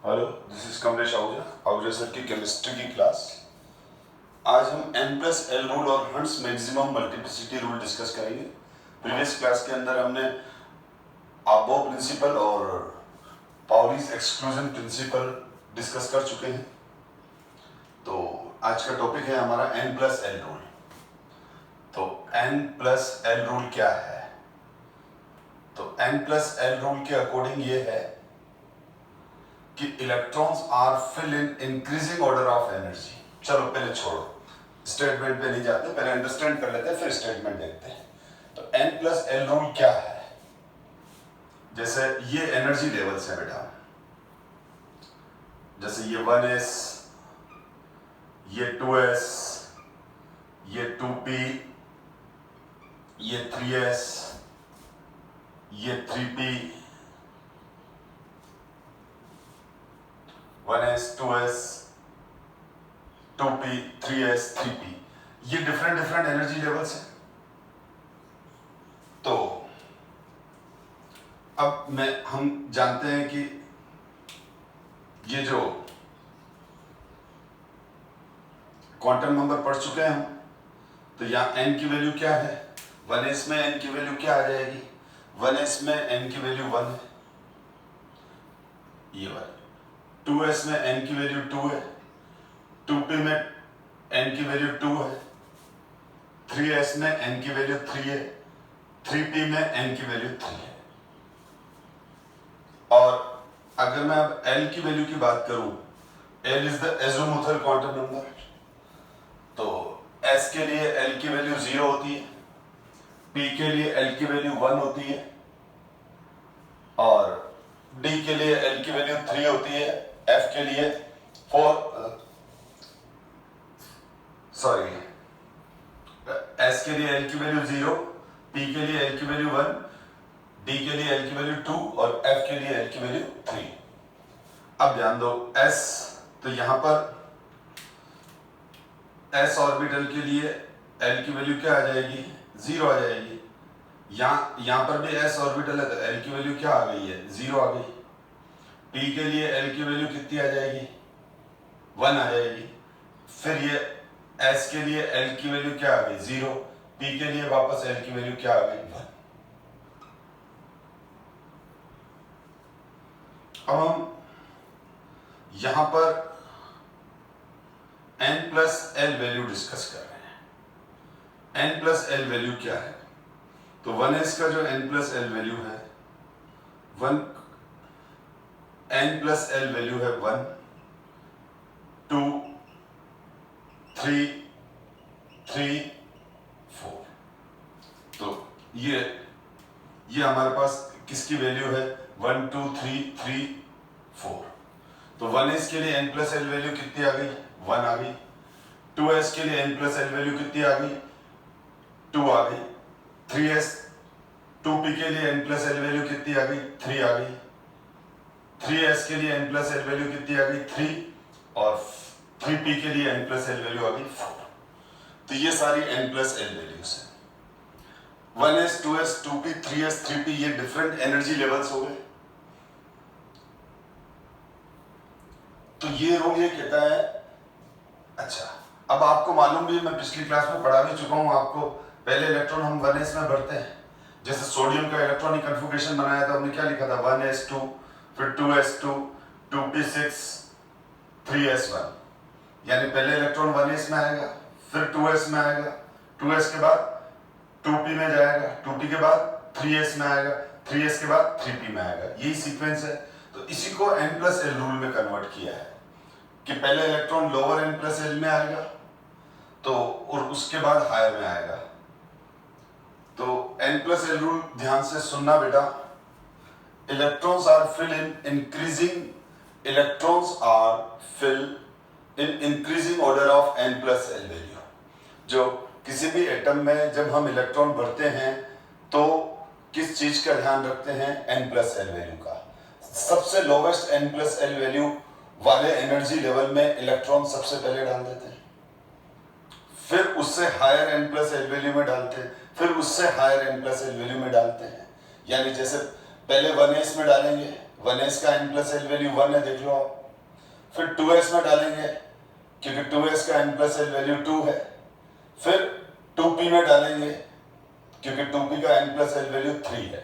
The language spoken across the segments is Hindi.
Hello, this is Kamlesh Ahuja sir की केमिस्ट्री की क्लास। आज हम n+l रूल और hunts maximum multiplicity rule discuss करेंगे। प्रीवियस क्लास के अंदर हमने अबो प्रिंसिपल और पाउलीज एक्सक्लूजन प्रिंसिपल डिस्कस कर चुके हैं। तो आज का टॉपिक है हमारा n+l रूल। तो n+l रूल क्या है? तो n+l रूल के अकॉर्डिंग ये है कि electrons are fill in increasing order of energy. चलो पहले छोड़ो, स्टेटमेंट पे नहीं जाते, पहले अंडरस्टैंड कर लेते हैं, फिर स्टेटमेंट देखते हैं। तो n+l रूल क्या है? जैसे ये एनर्जी लेवल्स है बेटा, जैसे ये 1s, ये 2s, ये 2p, ये 3s, ये 3p, 1s, 2s, 2p, 3s, 3p, ये डिफरेंट डिफरेंट एनर्जी लेवल्स हैं। तो अब हम जानते हैं कि ये जो क्वांटम नंबर पढ़ चुके हैं हम, तो यहाँ n की वैल्यू क्या है? 1s में n की वैल्यू क्या आ जाएगी? 1s में n की वैल्यू 1 है, ये वाली। 2s में n की वैल्यू 2 है, 2p में n की वैल्यू 2 है, 3s में n की वैल्यू 3 है, 3p में n की वैल्यू 3 है। और अगर मैं अब l की वैल्यू की बात करूं, l is the azimuthal quantum number, तो s के लिए l की वैल्यू 0 होती है, p के लिए l की वैल्यू 1 होती है, और d के लिए l की वैल्यू 3 होती है, f के लिए 4 s के लिए l की वैल्यू 0, p के लिए l की वैल्यू 1, d के लिए l की वैल्यू 2 और f के लिए l की वैल्यू 3। अब ध्यान दो, s, तो यहां पर s ऑर्बिटल के लिए l की वैल्यू क्या आ जाएगी? 0 आ जाएगी। यहां पर भी s ऑर्बिटल है तो l की वैल्यू क्या आ गई है? 0 आ गई। p के लिए l की वैल्यू कितनी आ जाएगी? 1 आ जाएगी। फिर ये s के लिए l की वैल्यू क्या आ गई? 0। p के लिए वापस l की वैल्यू क्या आ गई? 1। अब हम यहां पर n+l वैल्यू डिस्कस कर रहे हैं। n+l वैल्यू क्या है? तो 1s का जो n+l वैल्यू है, n+l वैल्यू है 1, 2, 3, 3, 4। तो ये हमारे पास किसकी वैल्यू है? 1, 2, 3, 3, 4। तो 1s के लिए n+l वैल्यू कितनी आ गई? 1 आ गई। 2s के लिए n+l वैल्यू कितनी आ गई? 2 आ गई। 3s 2p के लिए n+l वैल्यू कितनी आ गई? 3 आ गई। 3s के लिए n+l वैल्यू कितनी आ गई? 3, और 3p के लिए n+l वैल्यू आ गई 4। तो ये सारी n+l वैल्यूज है। 1s, 2s, 2p, 3s, 3p, ये डिफरेंट एनर्जी लेवल्स हो गए। तो ये रूल ये कहता है, अच्छा अब आपको मालूम भी, मैं पिछली क्लास में पढ़ा भी चुका हूं आपको, पहले इलेक्ट्रॉन हम 1s में भरते हैं। जैसे सोडियम का इलेक्ट्रॉनिक कन्फिगरेशन बनाया था, हमने क्या लिखा था? 1s2, फिर 2s2, 2p6, 3s1। यानी पहले इलेक्ट्रॉन 1s में आएगा, फिर 2s में आएगा, 2s के बाद 2p में जाएगा, 2p के बाद 3s में आएगा, 3s के बाद 3p में आएगा। यही सीक्वेंस है। तो इसी को n+l रूल में कन्वर्ट किया है कि पहले इलेक्ट्रॉन लोअर n+l में आएगा, तो और उसके बाद हायर में आएगा। तो n+l रूल ध्यान से सुनना बेटा। Electrons are fill in increasing order of n+l value. जो किसी भी एटम में जब हम इलेक्ट्रॉन भरते हैं तो किस चीज का ध्यान रखते हैं? n+l वैल्यू का। सबसे लोवेस्ट n+l वैल्यू वाले एनर्जी लेवल में इलेक्ट्रॉन सबसे पहले डाल देते हैं, फिर उससे हायर n+l वैल्यू में डालते हैं, फिर उससे हायर n+l वैल्यू में डालते हैं। यानी जैसे पहले 1s में डालेंगे, 1s का n प्लस एल वैल्यू 1 है, देख लो आप। फिर 2s में डालेंगे क्योंकि 2s का n प्लस एल वैल्यू 2 है। फिर 2p में डालेंगे क्योंकि 2p का n प्लस एल वैल्यू 3 है।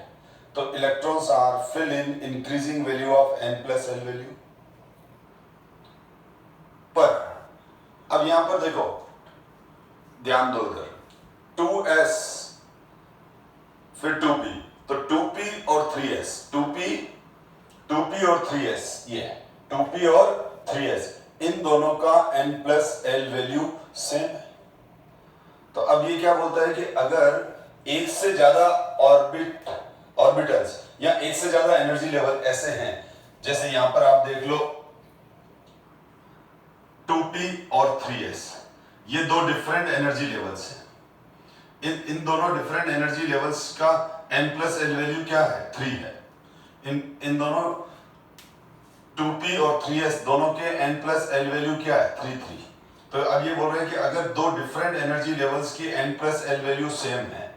तो electrons are fill in increasing value of n plus L value. पर अब यहां पर देखो, ध्यान दो इधर, 2s फिर 2p, तो 2p और 3s, 2p और 3s, ये 2p और 3s, इन दोनों का n plus L value same है। तो अब ये क्या बोलता है कि अगर एक से ज्यादा ऑर्बिटल्स या एक से ज्यादा एनर्जी लेवल ऐसे हैं, जैसे यहां पर आप देख लो 2p और 3s, ये दो डिफरेंट एनर्जी लेवल्स हैं। इन दोनों डिफरेंट एनर्जी लेवल्स का n प्लस एल वैल्यू क्या है? 3 है। इन दोनों 2p और 3s दोनों के n प्लस एल वैल्यू क्या है? 3। तो अब ये बोल रहे हैं कि अगर दो डिफरेंट एनर्जी लेवल्स की n plus L value same है,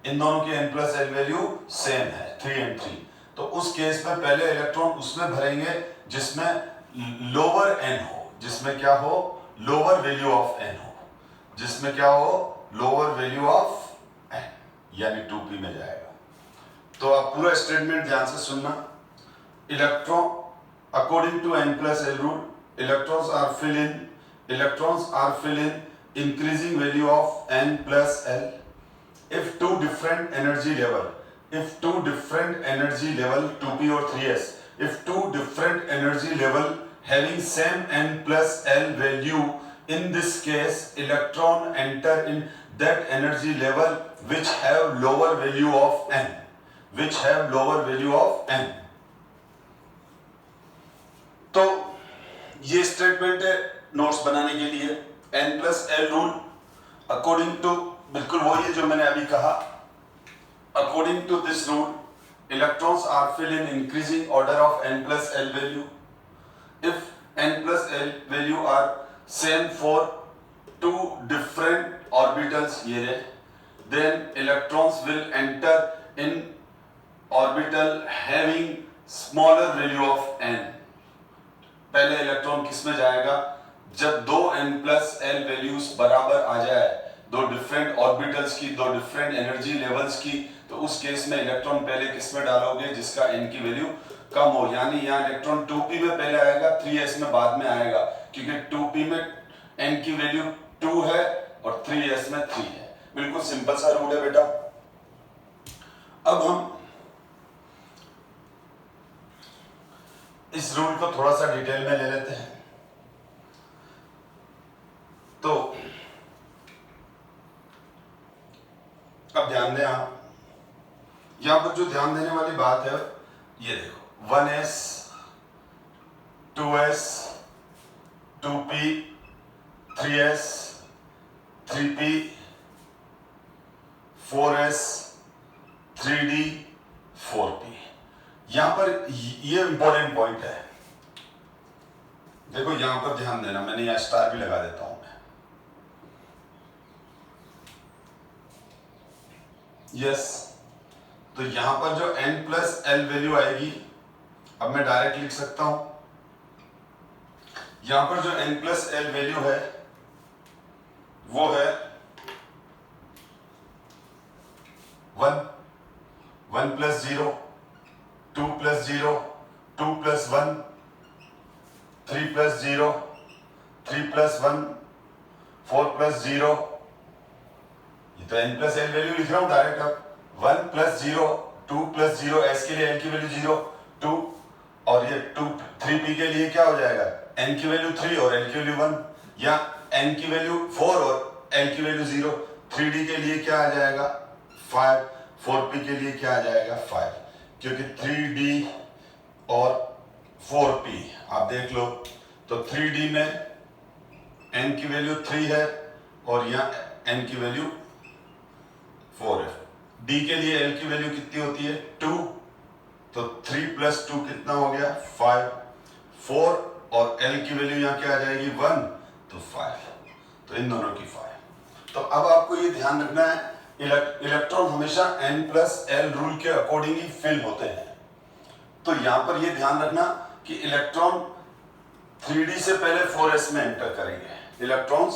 इन दोनों की n plus L value same है 3 और 3, तो उस केस में पहले इलेक्ट्रॉन उसमें भरेंगे जिसमें लोअर n हो, जिसमें क्या हो? लोअर वैल्यू ऑफ n हो, जिसमें क्या हो? लोअर वैल्यू ऑफ n, यानी 2p में जाएगा। तो आप पूरा स्टेटमेंट ध्यान से सुनना। Electron according to n plus L rule, electrons are fill in increasing value of n plus l if two different energy level 2p or 3s, if two different energy level having same n plus l value, in this case electron enter in that energy level which have lower value of n, तो ये स्टेटमेंट है नोट्स बनाने के लिए। n plus L rule according to, बिल्कुल वही है जो मैंने अभी कहा। According to this rule electrons are fill in increasing order of n plus L value. If n plus L value are same for two different orbitals, ये रहे, then electrons will enter in orbital having smaller value of n। पहले इलेक्ट्रॉन किस में जाएगा? जब दो n प्लस एल वैल्यूज बराबर आ जाए, दो डिफरेंट ऑर्बिटल्स की, दो डिफरेंट एनर्जी लेवल्स की, तो उस केस में इलेक्ट्रॉन पहले किस में डालोगे? जिसका n की वैल्यू कम हो, यानी यहाँ इलेक्ट्रॉन 2p में पहले आएगा, 3s में बाद में आएगा, क्योंकि 2p में n की वैल्यू 2 है और 3s में 3 है। बिल्कुल सिंपल सा रूल है बेटा। अब हम इस रूल को थोड़ा सा डिटेल में ले लेते हैं। तो अब ध्यान दें आप, यहां पर जो ध्यान देने वाली बात है, ये देखो 1s 2s 2p 3s 3p 4s 3d 4p। यहां पर ये इंपॉर्टेंट पॉइंट है, देखो यहां पर ध्यान देना, मैंने यहां स्टार भी लगा देता हूं मैं। यस, तो यहां पर जो n प्लस एल वैल्यू आएगी, अब मैं डायरेक्ट लिख सकता हूं, यहां पर जो n प्लस एल वैल्यू है वो है 1 plus 0, 2 plus 0, 2 plus 1, 3 plus 0, 3 plus 1, 4 plus 0, ये तो n प्लस एल वैल्यू लिख रहा हूं डायरेक्ट। अब 1 प्लस 0, 2 प्लस 0, s के लिए n की वैल्यू 0, 2, और ये 3p के लिए क्या हो जाएगा? n की वैल्यू 3 और l की वैल्यू 1, या n की वैल्यू 4 और l की वैल्यू 0। 3d के लिए क्या आ जाएगा? 5, 4p के लिए क्या आ जाएगा? 5, क्योंकि 3d और 4p आप देख लो, तो 3d में n की वैल्यू 3 है और यहाँ n की वैल्यू 4 है। d के लिए l की वैल्यू कितनी होती है? 2, तो 3 प्लस 2 कितना हो गया? 5, 4 और l की वैल्यू यहाँ क्या आ जाएगी? 1, तो 5, तो इन दोनों की 5। तो अब आपको ये ध्यान रखना है, इलेक्ट्रॉन हमेशा n प्लस एल रूल के अकॉर्डिंग ही फिल होते हैं। तो यहां पर ये ध्यान रखना कि इलेक्ट्रॉन 3d से पहले 4s में एंटर करेंगे। इलेक्ट्रॉन्स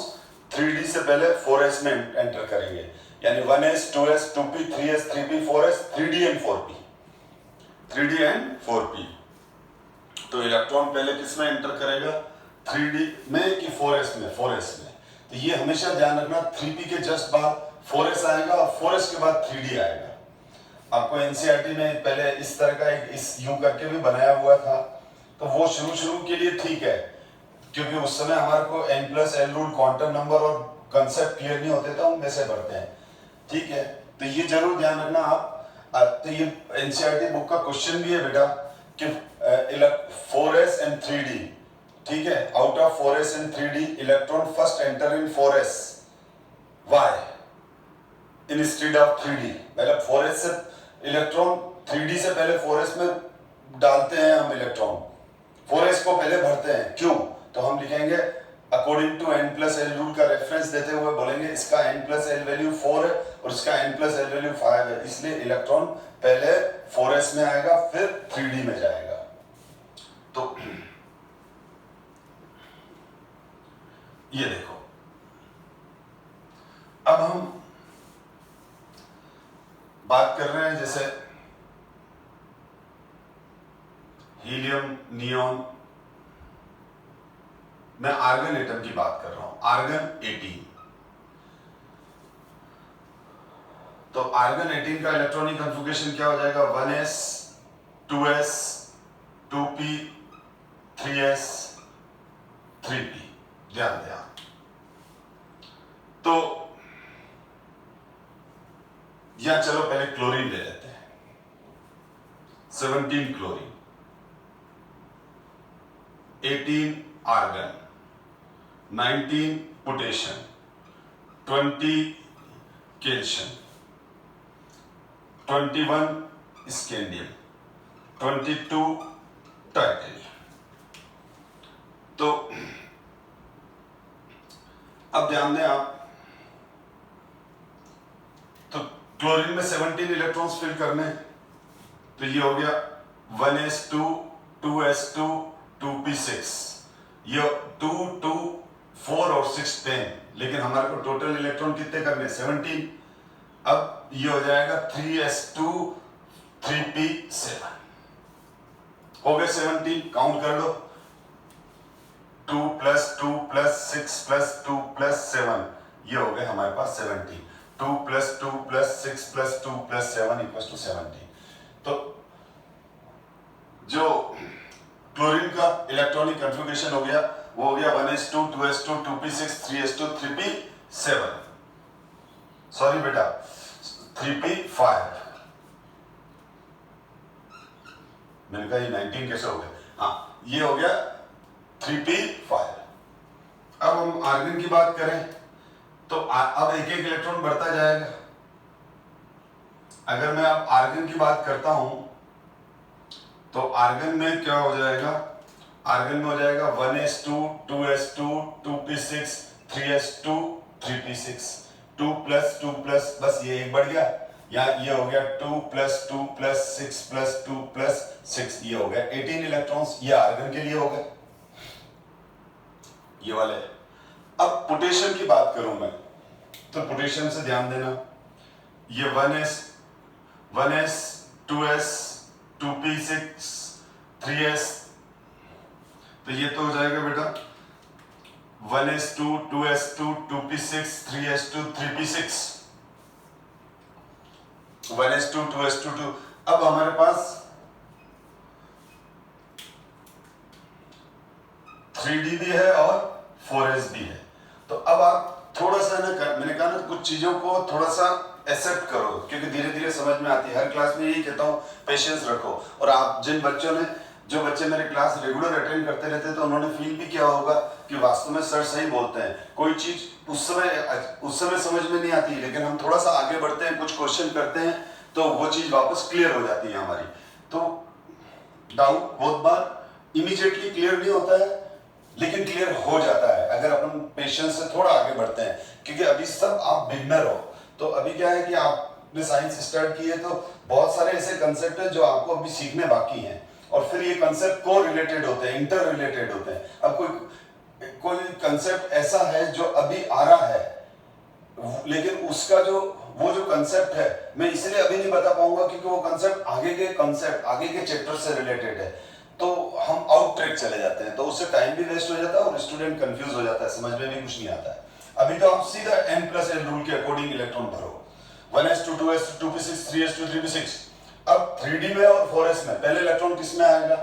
3d से पहले 4s में एंटर करेंगे, यानी 1s 2s 2p 3s 3p 4s 3d and 4p 3d and 4p। तो इलेक्ट्रॉन पहले किस में एंटर करेगा, 3d में कि 4s में? 4s में। तो ये हमेशा ध्यान रखना 3p के जस्ट बाद 4s आएगा और 4s के बाद 3d आएगा। आपको एनसीईआरटी में पहले इस तरह का एक इस यू करके भी बनाया हुआ था, तो वो शुरू के लिए ठीक है, क्योंकि उस समय हमारे को n+l रूल क्वांटम नंबर और कंसेप्ट क्लियर नहीं होते तो हम वैसे पढ़ते हैं, ठीक है। तो ये जरूर ध्यान रखना आप। तो ये एनसीईआरटी बुक का क्वेश्चन भी है बेटा कि 4s एंड 3d, ठीक है, out of 4s and 3d electron first enter in 4s, why instead of 3d? मतलब 4s से इलेक्ट्रॉन 3d से पहले 4s में डालते हैं हम इलेक्ट्रॉन, 4s को पहले भरते हैं, क्यों? तो हम लिखेंगे अकॉर्डिंग टू n+l रूल का रेफरेंस देते हुए बोलेंगे इसका n+l वैल्यू 4 है और इसका n+l वैल्यू 5 है, इसलिए इलेक्ट्रॉन पहले 4s में आएगा फिर 3d में जाएगा। तो ये देखो, अब हम बात कर रहे हैं जैसे हीलियम, नियॉन, मैं आर्गन एटम की बात कर रहा हूं, आर्गन 18। तो आर्गन 18 का इलेक्ट्रॉनिक कन्फिगरेशन क्या हो जाएगा, 1s 2s 2p 3s 3p। ध्यान। तो या चलो पहले क्लोरीन ले लेते हैं, 17 chlorine, 18 argon, 19 potassium, 20 calcium, 21 scandium, 22 titanium. तो अब ध्यान दें आप, तो क्लोरीन में 17 इलेक्ट्रॉन्स फिल करने, तो ये हो गया 1s2 2s2 2p6, ये 2 2 4 और 6 10, लेकिन हमारे को टोटल इलेक्ट्रॉन कितने करने, 17। अब ये हो जाएगा 3s2 3p7, हो गए 17। काउंट कर लो, 2 + 2 + 6 + 2 + 7, ये हो गए हमारे पास 17। 2 + 2 + 6 + 2 + 7 = 17। तो जो क्लोरीन का इलेक्ट्रॉनिक कन्फिगरेशन हो गया, वो हो गया 1s2 2s2 2p6 3s2 3p7, sorry बेटा 3p5। मैंने कहा ये 19 कैसे हो गए, हाँ ये हो गया 3p5। अब हम आर्गन की बात करें तो अब एक एक इलेक्ट्रॉन बढ़ता जाएगा। अगर मैं अब आर्गन की बात करता हूं तो आर्गन में क्या हो जाएगा, आर्गन में हो जाएगा 1s2 2s2 2p6 3s2 3p6, 2 + 2 + बस ये एक बढ़ गया, या ये हो गया 2 + 2 + 6 + 2 + 6, ये हो गया 18 इलेक्ट्रॉन्स, ये आर्गन के लिए हो गए ये वाले। अब पोटेशियम की बात करूं मैं, तो पोटेशियम से ध्यान देना, ये 1s 2s 2p6 3s, तो ये तो हो जाएगा बेटा 1s2 2s2 2p6 3s2 3p6, 1s2 2s2 2। अब हमारे पास 3d भी है और 4s भी है। तो अब आप थोड़ा सा मैंने कहा ना कुछ चीजों को थोड़ा सा एक्सेप्ट करो, क्योंकि धीरे धीरे समझ में आती है। हर क्लास में यही कहता हूँ, पेशेंस रखो। और आप जो बच्चे मेरे क्लास रेगुलर अटेंड करते रहते हैं, तो उन्होंने फील भी किया होगा कि वास्तव में सर सही बोलते हैं। कोई चीज उस समय समझ में नहीं आती, लेकिन हम थोड़ा सा आगे बढ़ते हैं, कुछ क्वेश्चन करते हैं, तो वो चीज वापस क्लियर हो जाती है हमारी। तो डाउट बहुत बार इमीडिएटली क्लियर नहीं होता है, लेकिन क्लियर हो जाता है अगर अपन पेशेंस से थोड़ा आगे बढ़ते हैं। क्योंकि अभी सब आप बिगनर हो, तो अभी क्या है कि आपने साइंस स्टार्ट की है, तो बहुत सारे ऐसे कंसेप्ट है जो आपको अभी सीखने बाकी हैं। और फिर ये कंसेप्ट को रिलेटेड होते हैं, इंटर रिलेटेड होते हैं। अब कोई कंसेप्ट ऐसा है जो अभी आ रहा है, लेकिन उसका वो जो कंसेप्ट है मैं इसलिए अभी नहीं बता पाऊंगा क्योंकि वो कंसेप्ट आगे के चैप्टर से रिलेटेड है, तो हम आउट ट्रैक चले जाते हैं, तो उससे टाइम भी वेस्ट हो जाता है और स्टूडेंट कंफ्यूज हो जाता है, समझ में भी कुछ नहीं आता है। अभी तो आप सीधा n+l रूल के अकॉर्डिंग इलेक्ट्रॉन भरो, 1s2 2s2 2p6 3s2 3p6। अब 3d में और 4s में पहले इलेक्ट्रॉन किस में आएगा?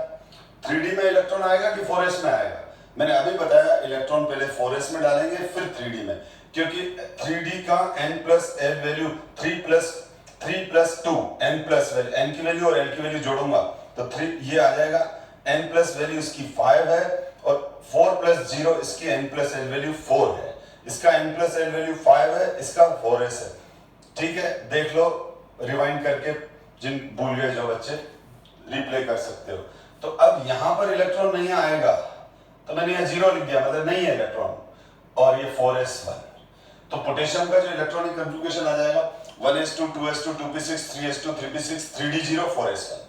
3d में इलेक्ट्रॉन आएगा कि 4s में आएगा? मैंने अभी बताया इलेक्ट्रॉन पहले 4s में डालेंगे फिर 3d में, क्योंकि 3d का n+l वैल्यू 3 + 2 n की वैल्यू और l की वैल्यू जोड़ूंगा तो 3 ये आ जाएगा, n+ वैल्यू इसकी 5 है और 4 + 0 इसकी n+l वैल्यू 4 है, इसका n+l वैल्यू 5 है, इसका 4s है। ठीक है, देख लो रिवाइंड करके, जिन भूल गए जो बच्चे रिप्ले कर सकते हो। तो अब यहां पर इलेक्ट्रॉन नहीं आएगा तो मैंने यहाँ 0 लिख दिया, मतलब नहीं है इलेक्ट्रॉन, और ये 4s1। तो पोटेशियम का जो इलेक्ट्रॉनिक कॉन्फ़िगरेशन आ जाएगा 1s2 2s2 2p6 3s2 3p6 3d0 4s1।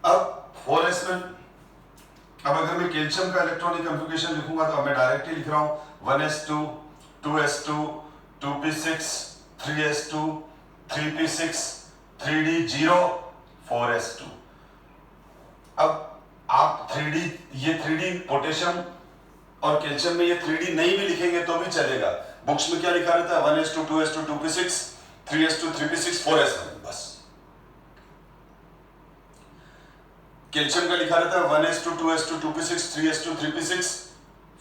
अब 4s में अब अगर मैं कैल्शियम का इलेक्ट्रॉनिक कॉन्फ़िगरेशन लिखूंगा तो अब मैं डायरेक्ट ही लिख रहा हूं 1s2 2s2 2p6 3s2 3p6 3d0 4s2। अब आप 3d ये 3d पोटेशियम और कैल्शियम में ये 3d नहीं भी लिखेंगे तो भी चलेगा। बुक्स में क्या लिखा रहता है 1s2 2s2 2p6 3s2 3p6 4s1, बस। कैल्शियम का लिखा रहता है 1s2 2s2 2p6 3s2 3p6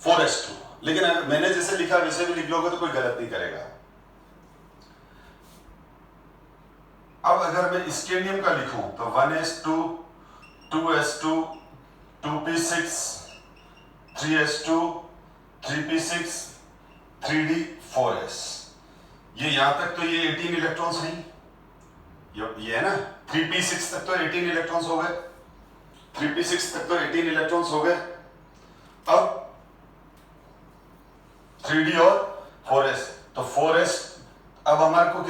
4s2, लेकिन अगर मैंने जैसे लिखा वैसे भी लिख लोगे तो कोई गलत नहीं करेगा। अब अगर मैं स्कैंडियम का लिखूं तो 1s2 2s2 2p6 3s2 3p6 3d 4s। ये यहां तक तो ये 18 इलेक्ट्रॉन्स नहीं, ये है ना, 3p6 तक तो 18 इलेक्ट्रॉन्स हो गए, 3p6 तक तो 18 इलेक्ट्रॉन्स हो गए। अब 3d और 4s, तो 4s अब हमारे को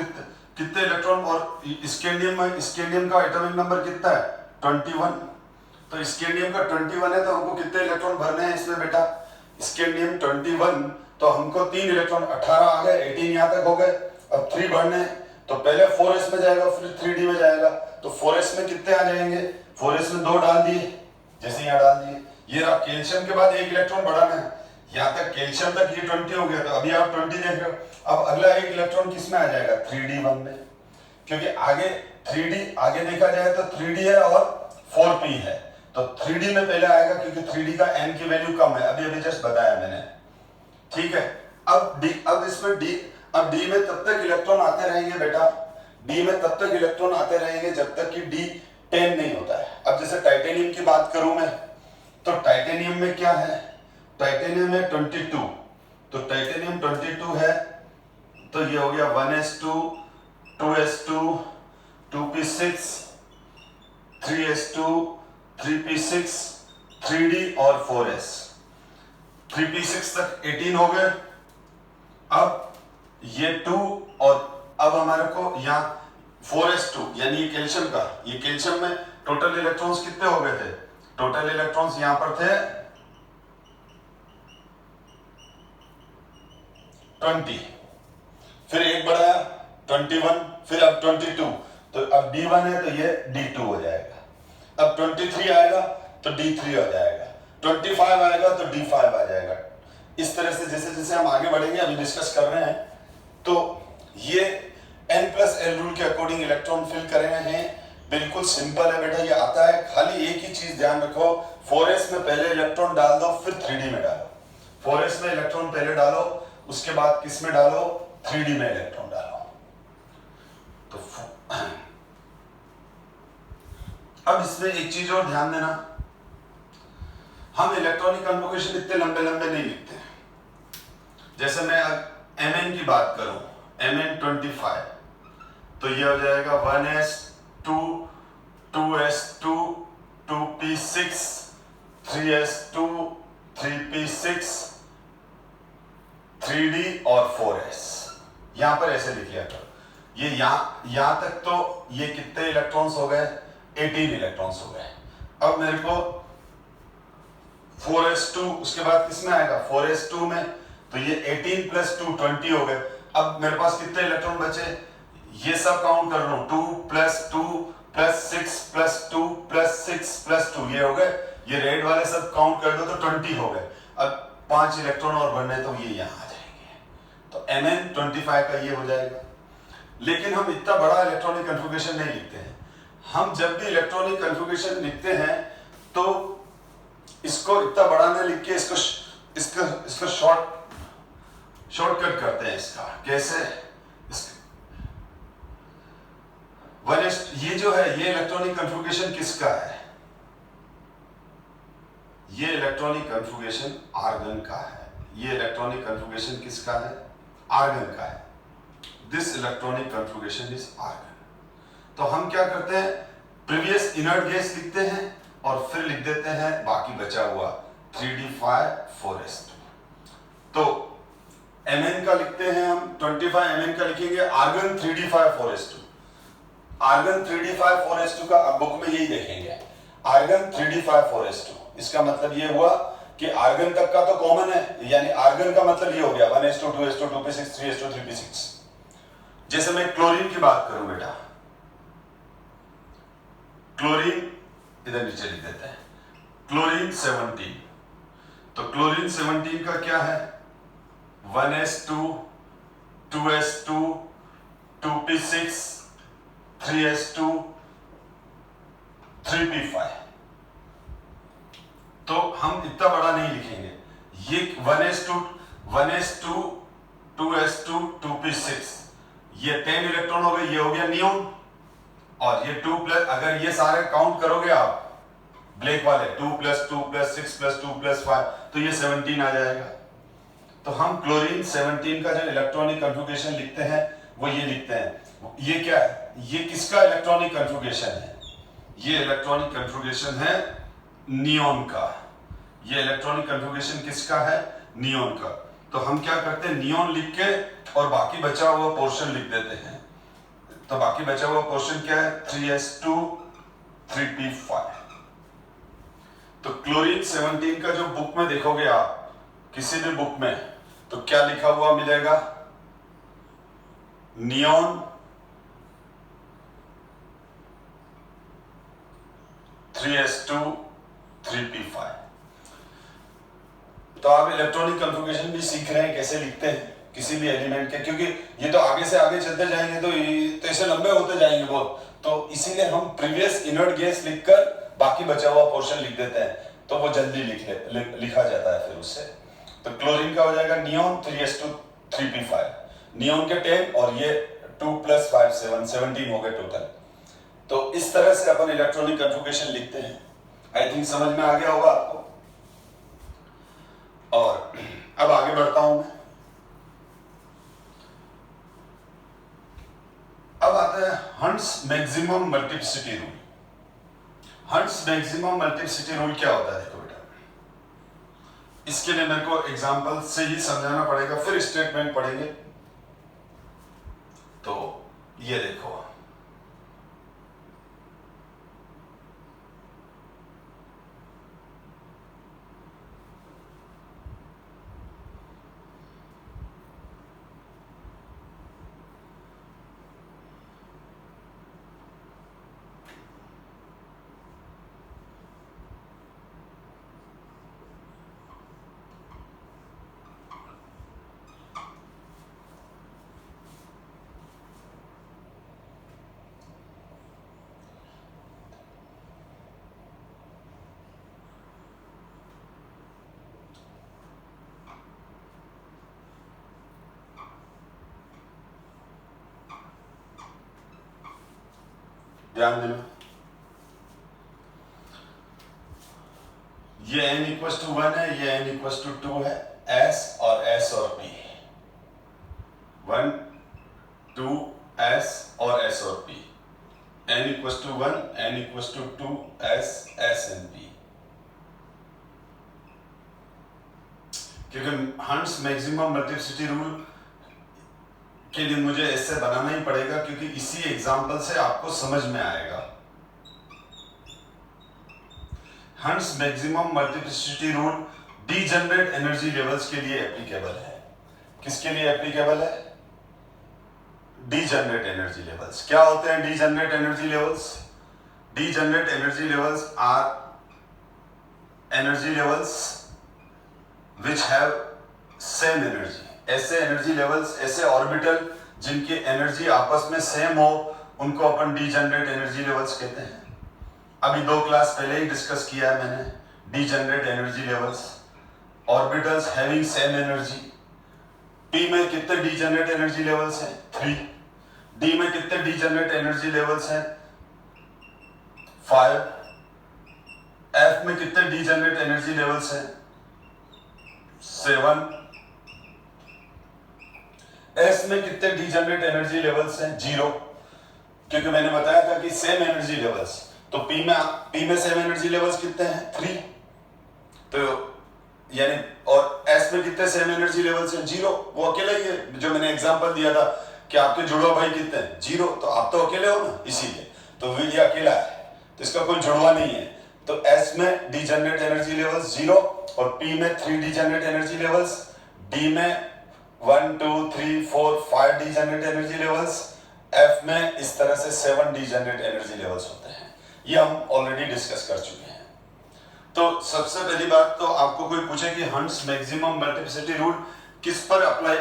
कितने इलेक्ट्रॉन, और स्कैंडियम का एटॉमिक नंबर कितना है 21, तो स्कैंडियम का 21 है तो हमको कितने इलेक्ट्रॉन भरने हैं इसमें बेटा? स्कैंडियम 21 तो हमको 3 इलेक्ट्रॉन 18 आ गए, 18 यहां तक हो गए। अब 3 भरने हैं तो पहले 4s में जाएगा फिर 3d में जाएगा, तो 4s में कितने आ जाएंगे? 4s में 2 डाल दिए, जैसे यहां डाल दिए। ये रहा कैल्शियम के बाद 1 इलेक्ट्रॉन बढ़ाना है, यहां तक कैल्शियम तक ये 20 हो गया, तो अभी आप 20 देख रहे हो। अब अगला 1 इलेक्ट्रॉन किस में आ जाएगा? 3d1 में, क्योंकि आगे 3d आगे देखा जाए तो 3d है और 4p है, तो 3d में पहले आएगा क्योंकि 3d का n की वैल्यू कम है, अभी जस्ट बताया मैंने। ठीक है, अब इसमें d में तब तक इलेक्ट्रॉन आते रहेंगे बेटा, d में तब तक इलेक्ट्रॉन आते रहेंगे जब तक कि d 10 नहीं होता है। अब जैसे टाइटेनियम की बात करूं मैं, तो टाइटेनियम में क्या है? टाइटेनियम में 22, तो टाइटेनियम 22 है, तो ये हो गया 1s2 2s2 2p6 3s2 3p6 3d और 4s, 3p6 तक 18 हो गए। अब ये 2 और अब हमारे को यहाँ 4s2 यानी ये कैल्शियम में टोटल इलेक्ट्रॉन्स कितने हो गए थे? टोटल इलेक्ट्रॉन्स यहां पर थे 20, फिर एक बढ़ाया 21, फिर अब 22, तो अब d1 है तो ये d2 हो जाएगा। अब 23 आएगा तो d3 हो जाएगा, 25 आएगा तो d5 आ जाएगा। इस तरह से जैसे जैसे हम आगे बढ़ेंगे, अभी डिस्कस कर रहे हैं, तो ये n+l रूल के अकॉर्डिंग इलेक्ट्रॉन फिल कर रहे हैं। बिल्कुल सिंपल है बेटा, ये आता है। खाली एक ही चीज ध्यान रखो, 4s में पहले इलेक्ट्रॉन डाल दो फिर 3d में डालो। 4s में इलेक्ट्रॉन पहले डालो, उसके बाद किस में डालो? 3d में इलेक्ट्रॉन डालो। तो अब इसमें एक चीज और ध्यान देना, हम इलेक्ट्रॉनिक कॉन्फ़िगरेशन इतने लंबे लंबे नहीं लिखते। जैसे मैं Mn की बात करूं, Mn25, तो ये हो जाएगा 1s2 2s2 2p6 3s2 3p6 3d और 4s। यहां पर ऐसे लिख लिया करो। ये यहां तक तो ये कितने इलेक्ट्रॉन्स हो गए? 18 इलेक्ट्रॉन्स हो गए। अब मेरे को 4s2 उसके बाद किसमें आएगा 4s2 में, तो ये 18 प्लस 2 20 हो गए। अब मेरे पास कितने इलेक्ट्रॉन बचे, ये सब काउंट कर लो, 2 plus 2 plus 6 plus 2 plus 6 plus 2 ये हो गए। ये रेड वाले सब काउंट कर दो तो 20 हो गए। अब 5 इलेक्ट्रॉन और बढ़ने तो ये यहाँ आ जाएंगे, तो Mn 25 का ये हो जाएगा। लेकिन हम इतना बड़ा इलेक्ट्रॉनिक कन्फिगरेशन नहीं लिखते हैं। हम जब भी इलेक्ट्रॉनिक कन्फिगरेशन लिखते हैं तो इसको इतना बड़ा नहीं लिख के इसको शॉर्टकट करते हैं। इसका कैसे, ये जो है ये इलेक्ट्रॉनिक कन्फिगरेशन किसका है, ये इलेक्ट्रॉनिक कन्फिगरेशन आर्गन का है। ये इलेक्ट्रॉनिक कन्फिगरेशन किसका है, आर्गन का है। This electronic configuration is argon. तो हम क्या करते हैं, प्रीवियस इनर्ट गैस लिखते हैं और फिर लिख देते हैं बाकी बचा हुआ 3d5 4s2। तो Mn का लिखते हैं हम 25 Mn का लिखेंगे, argon 3d5 4s2। Argon 3d5 4s2 का अब बुक में यही देखेंगे, आर्गन 3d5 4s2। इसका मतलब ये हुआ कि आर्गन तक का तो कॉमन है, यानी आर्गन का मतलब ये हो गया 1s2 2s2 2p6 3s2 3p6। जैसे मैं क्लोरीन की बात करूं बेटा, क्लोरीन इधर नीचे लिख देते हैं, क्लोरीन 17। तो क्लोरीन 17 का क्या है, 1s2 2s2 2p6 3s2 3p5। तो हम इतना बड़ा नहीं लिखेंगे, ये 1s2 2s2 2p6 ये 10 इलेक्ट्रॉन हो गए, ये हो गया नियोन। और ये 2 प्लस, अगर ये सारे काउंट करोगे आप ब्लैक वाले 2 प्लस 2 प्लस 6 प्लस 2 प्लस 5 तो ये 17 आ जाएगा। तो हम क्लोरीन 17 का जो इलेक्ट्रॉनिक कन्फिगरेशन लिखते हैं वो ये लिखते हैं। ये क्या है, ये किसका इलेक्ट्रॉनिक कन्फिगरेशन है, ये इलेक्ट्रॉनिक कन्फिगरेशन है नियोन का। ये इलेक्ट्रॉनिक कन्फिगरेशन किसका है, नियोन का। तो हम क्या करते हैं, नियोन लिख के और बाकी बचा हुआ पोर्शन लिख देते हैं। तो बाकी बचा हुआ पोर्शन क्या है, 3s2 3p5। तो क्लोरीन 17 का जो बुक में देखोगे आप किसी भी बुक में, तो क्या लिखा हुआ मिलेगा, नियोन 3s2 3p5। तो आप इलेक्ट्रॉनिक कन्फिगरेशन भी सीख रहे हैं कैसे लिखते हैं किसी भी एलिमेंट के, क्योंकि ये तो आगे से आगे चलते जाएंगे तो ऐसे लंबे होते जाएंगे बहुत। तो इसीलिए हम प्रीवियस इनर्ट गैस लिखकर बाकी बचा हुआ पोर्शन लिख देते हैं, तो वो जल्दी लिखा जाता है फिर उससे। तो क्लोरीन का हो जाएगा नियोन 3s2 3p5, नियोन के 10 और ये 2 प्लस 5 7 17 हो गए टोटल। तो इस तरह से अपन इलेक्ट्रॉनिक कन्फिगरेशन लिखते हैं। आई थिंक समझ में आ गया होगा आपको। और अब आगे बढ़ता हूं मैं। अब आता है hunts maximum multiplicity rule. Hunts maximum multiplicity rule क्या होता है, देखो बेटा, इसके लिए मेरे को एग्जांपल से ही समझाना पड़ेगा, फिर स्टेटमेंट पढ़ेंगे। तो ये देखो, ध्यान देना, ये n इक्वल्स टू 1 है, ये n इक्वल्स टू 2 है, s और p, 1 2 s और s और p, n equals to 1 n equals to 2 s and p। क्योंकि हंट्स मैक्सिमम मल्टीप्लिसिटी रूल के लिए मुझे ऐसे बनाना ही पड़ेगा, क्योंकि इसी एग्जांपल से आपको समझ में आएगा। Hund's maximum multiplicity rule degenerate energy levels के लिए एप्लीकेबल है। किसके लिए एप्लीकेबल है? Degenerate energy levels. क्या होते हैं degenerate energy levels? Degenerate energy levels are energy levels which have same energy. ऐसे एनर्जी लेवल्स, ऐसे ऑर्बिटल जिनकी एनर्जी आपस में सेम हो, उनको अपन डीजनरेट एनर्जी लेवल्स कहते हैं। अभी 2 क्लास पहले ही डिस्कस किया है मैंने degenerate energy levels, orbitals having same energy. P में कितने डीजनरेट एनर्जी लेवल्स हैं? 3। डी में कितने डीजनरेट एनर्जी लेवल्स हैं? 5। एफ में कितने डीजनरेट एनर्जी लेवल्स हैं? 7। एस में कितने डीजनरेट एनर्जी लेवल्स हैं? 0, क्योंकि मैंने बताया था कि सेम एनर्जी लेवल्स। तो पी में सेम एनर्जी लेवल्स कितने हैं? 3। तो यानी और एस में कितने सेम एनर्जी लेवल्स हैं? 0। वो अकेला ही है। जो मैंने एग्जांपल दिया था कि आपके जुड़वा भाई कितने हैं? 0। तो आप तो अकेले हो ना, इसीलिए तो ये अकेला है, तो इसका कोई जुड़वा नहीं है। तो एस में डीजनरेट एनर्जी लेवल्स 0 और पी में 3 डीजनरेट एनर्जी लेवल्स, डी में 1 2 3 4 5 डीजनरेट एनर्जी लेवल्स, एफ में इस तरह से 7 डीजनरेट एनर्जी लेवल्स होते हैं। ये हम ऑलरेडी डिस्कस कर चुके हैं। तो सबसे पहली बात तो आपको कोई पूछे कि हंस मैक्सिमम मल्टीप्लिसिटी रूल किस पर अप्लाई,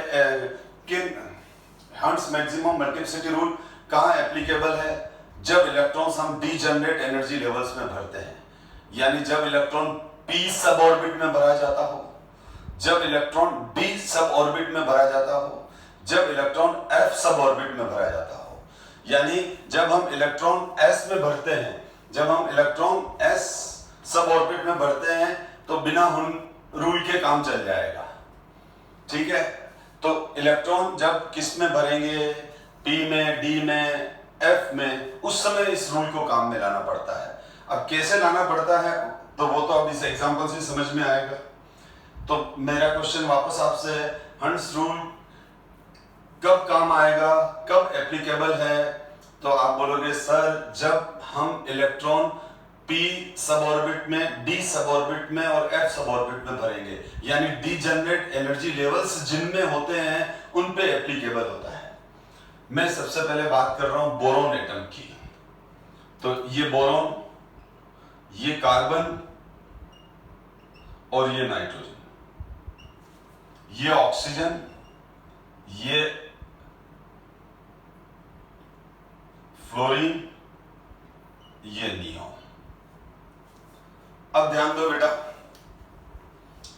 हंस मैक्सिमम मल्टीप्लिसिटी रूल कहाँ एप्लीकेबल है? जब इलेक्ट्रॉन्स हम डीजनरेट एनर्जी लेवल्स में भरते हैं, यानी जब इलेक्ट्रॉन पी सब ऑर्बिट में भरा जाता हो, जब इलेक्ट्रॉन डी सब ऑर्बिट में भरा जाता हो, जब इलेक्ट्रॉन एफ सब ऑर्बिट में भरा जाता हो। यानी जब हम इलेक्ट्रॉन एस में भरते हैं, जब हम इलेक्ट्रॉन एस सब ऑर्बिट में भरते हैं तो बिना रूल के काम चल जाएगा। ठीक है, तो इलेक्ट्रॉन जब किस में भरेंगे? पी में, डी में, एफ में, उस समय इस रूल को काम में लाना पड़ता है। अब कैसे लाना पड़ता है तो वो तो अब इस एग्जांपल से समझ में आएगा। तो मेरा क्वेश्चन वापस आपसे है, हंस रूल कब काम आएगा, कब एप्लीकेबल है? तो आप बोलोगे सर जब हम इलेक्ट्रॉन पी सब ऑर्बिट में, डी सब ऑर्बिट में और एफ सब ऑर्बिट में भरेंगे, यानी डीजनरेट एनर्जी लेवल्स जिनमें होते हैं उन पे एप्लीकेबल होता है। मैं सबसे पहले बात कर रहा हूं बोरोन एटम की। तो ये बोरोन, ये कार्बन और ये नाइट्रोजन, ये ऑक्सीजन, ये फ्लोरीन, ये नियोन। अब ध्यान दो बेटा,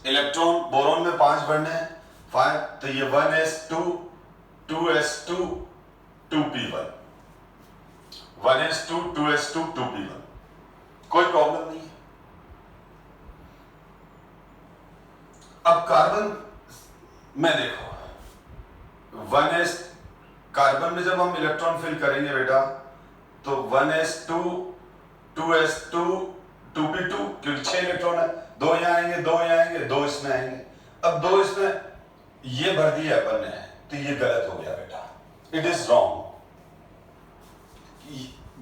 इलेक्ट्रॉन बोरोन में 5 बढ़ने हैं, 5, तो ये 1s2 2s2 2p1, 1s2 2s2 2p1, कोई प्रॉब्लम नहीं है। अब कार्बन में देखो, 1s कार्बन में जब हम इलेक्ट्रॉन फिल करेंगे बेटा तो 1s2 2s2 2p2, क्योंकि 6 इलेक्ट्रॉन है, 2 यहां आएंगे, 2 यहां आएंगे, 2 इसमें आएंगे। अब 2 इसमें ये भर दिया अपन ने, तो ये गलत हो गया बेटा, इट इज रॉन्ग।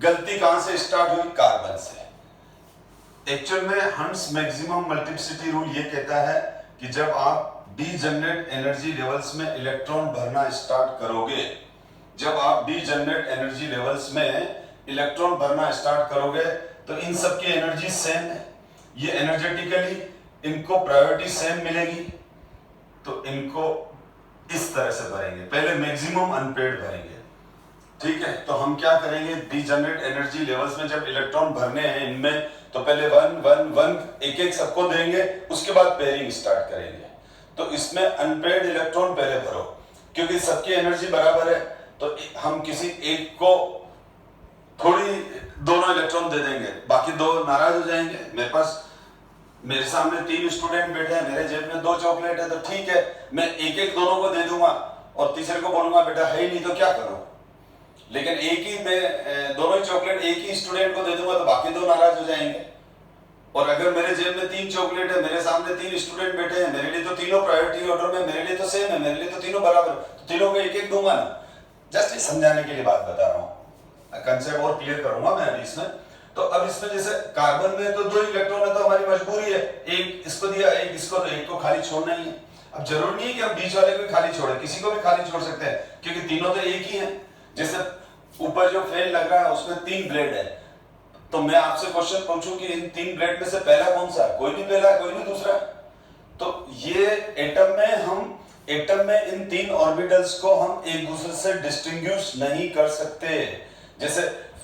गलती कहां से स्टार्ट हुई? कार्बन से। एक्चुअल में हंस मैक्सिमम मल्टीप्लिसिटी रूल ये कहता है कि जब आप डीजनरेट एनर्जी लेवल्स में इलेक्ट्रॉन भरना स्टार्ट करोगे, जब आप डीजनरेट एनर्जी लेवल्स में इलेक्ट्रॉन भरना स्टार्ट करोगे तो इन सब की एनर्जी सेम है, ये एनर्जेटिकली इनको प्रायोरिटी सेम मिलेगी, तो इनको इस तरह से भरेंगे। पहले मैक्सिमम अनपेड भरेंगे, ठीक है? तो हम क्या करेंगे, डीजनरेट एनर्जी लेवल्स में जब इलेक्ट्रॉन भरने हैं इनमें, तो पहले 1 1 1 एक एक सबको देंगे, उसके बाद पेयरिंग स्टार्ट करेंगे। तो इसमें अनपेड इलेक्ट्रॉन पहले भरो, क्योंकि सबकी एनर्जी बराबर है, तो हम किसी एक को थोड़ी दोनों इलेक्ट्रॉन दे देंगे, बाकी 2 नाराज हो जाएंगे। मेरे सामने 3 स्टूडेंट बैठे हैं, मेरे जेब में 2 चॉकलेट है, तो ठीक है मैं एक एक दोनों को दे दूंगा और तीसरे को बोलूंगा बेटा है ही नहीं तो क्या करूं। लेकिन एक ही मैं दोनों ही चॉकलेट एक ही स्टूडेंट को दे दूंगा तो बाकी 2 नाराज हो जाएंगे। और अगर मेरे जेब में 3 चॉकलेट है, मेरे सामने 3 स्टूडेंट बैठे हैं, मेरे लिए तो तीनों प्रायोरिटी ऑर्डर में, मेरे लिए तो सेम है, मेरे लिए तो तीनों बराबर, तो तीनों को एक एक दूंगा ना। जस्ट समझाने के लिए बात बता रहा हूं, कंसेप्ट और क्लियर करूंगा मैं अभी इसमें। तो अब इसमें जैसे कार्बन में तो 2 इलेक्ट्रॉन है तो हमारी मजबूरी है, एक इसको दिया एक इसको, तो एक को खाली छोड़ना ही है। अब जरूरी नहीं है कि हम बीच वाले को भी खाली छोड़े, किसी को भी खाली छोड़ सकते हैं क्योंकि तीनों तो एक ही हैं। जैसे ऊपर जो फैन लग रहा है उसमें 3 ब्लेड है, तो मैं आपसे क्वेश्चन पूछूं कि इन 3 ब्लेड में से पहला कौन सा है, कोई भी पहला है कोई भी दूसरा है। तो ये एटम में इन 3 ऑर्बिटल्स को हम एक दूसरे से डिस्टिंग्विश नहीं कर सकते। जैसे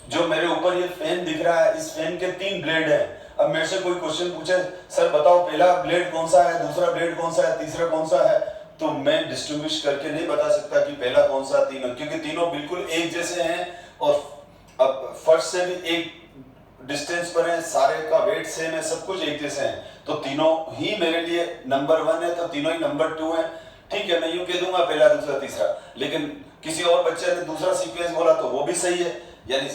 जो मेरे ऊपर ये फैन दिख रहा है, इस फैन के 3 ब्लेड हैं। अब मेरे से कोई क्वेश्चन पूछे सर बताओ पहला ब्लेड कौन सा है, दूसरा ब्लेड कौन सा है, तीसरा कौन सा है, तो मैं डिस्टिंग्विश करके नहीं बता सकता कि पहला कौन सा, तीनों, क्योंकि तीनों बिल्कुल एक जैसे हैं और अब फर्स्ट से भी एक डिस्टेंस पर है, सारे का वेट सेम है, सब कुछ एक जैसे हैं, तो तीनों ही मेरे लिए नंबर 1 है, तो तीनों ही नंबर 2 है। ठीक है, मैं यूं कह दूंगा पहला दूसरा तीसरा, लेकिन किसी और बच्चे ने दूसरा सीक्वेंस बोला तो वो भी सही है। यानी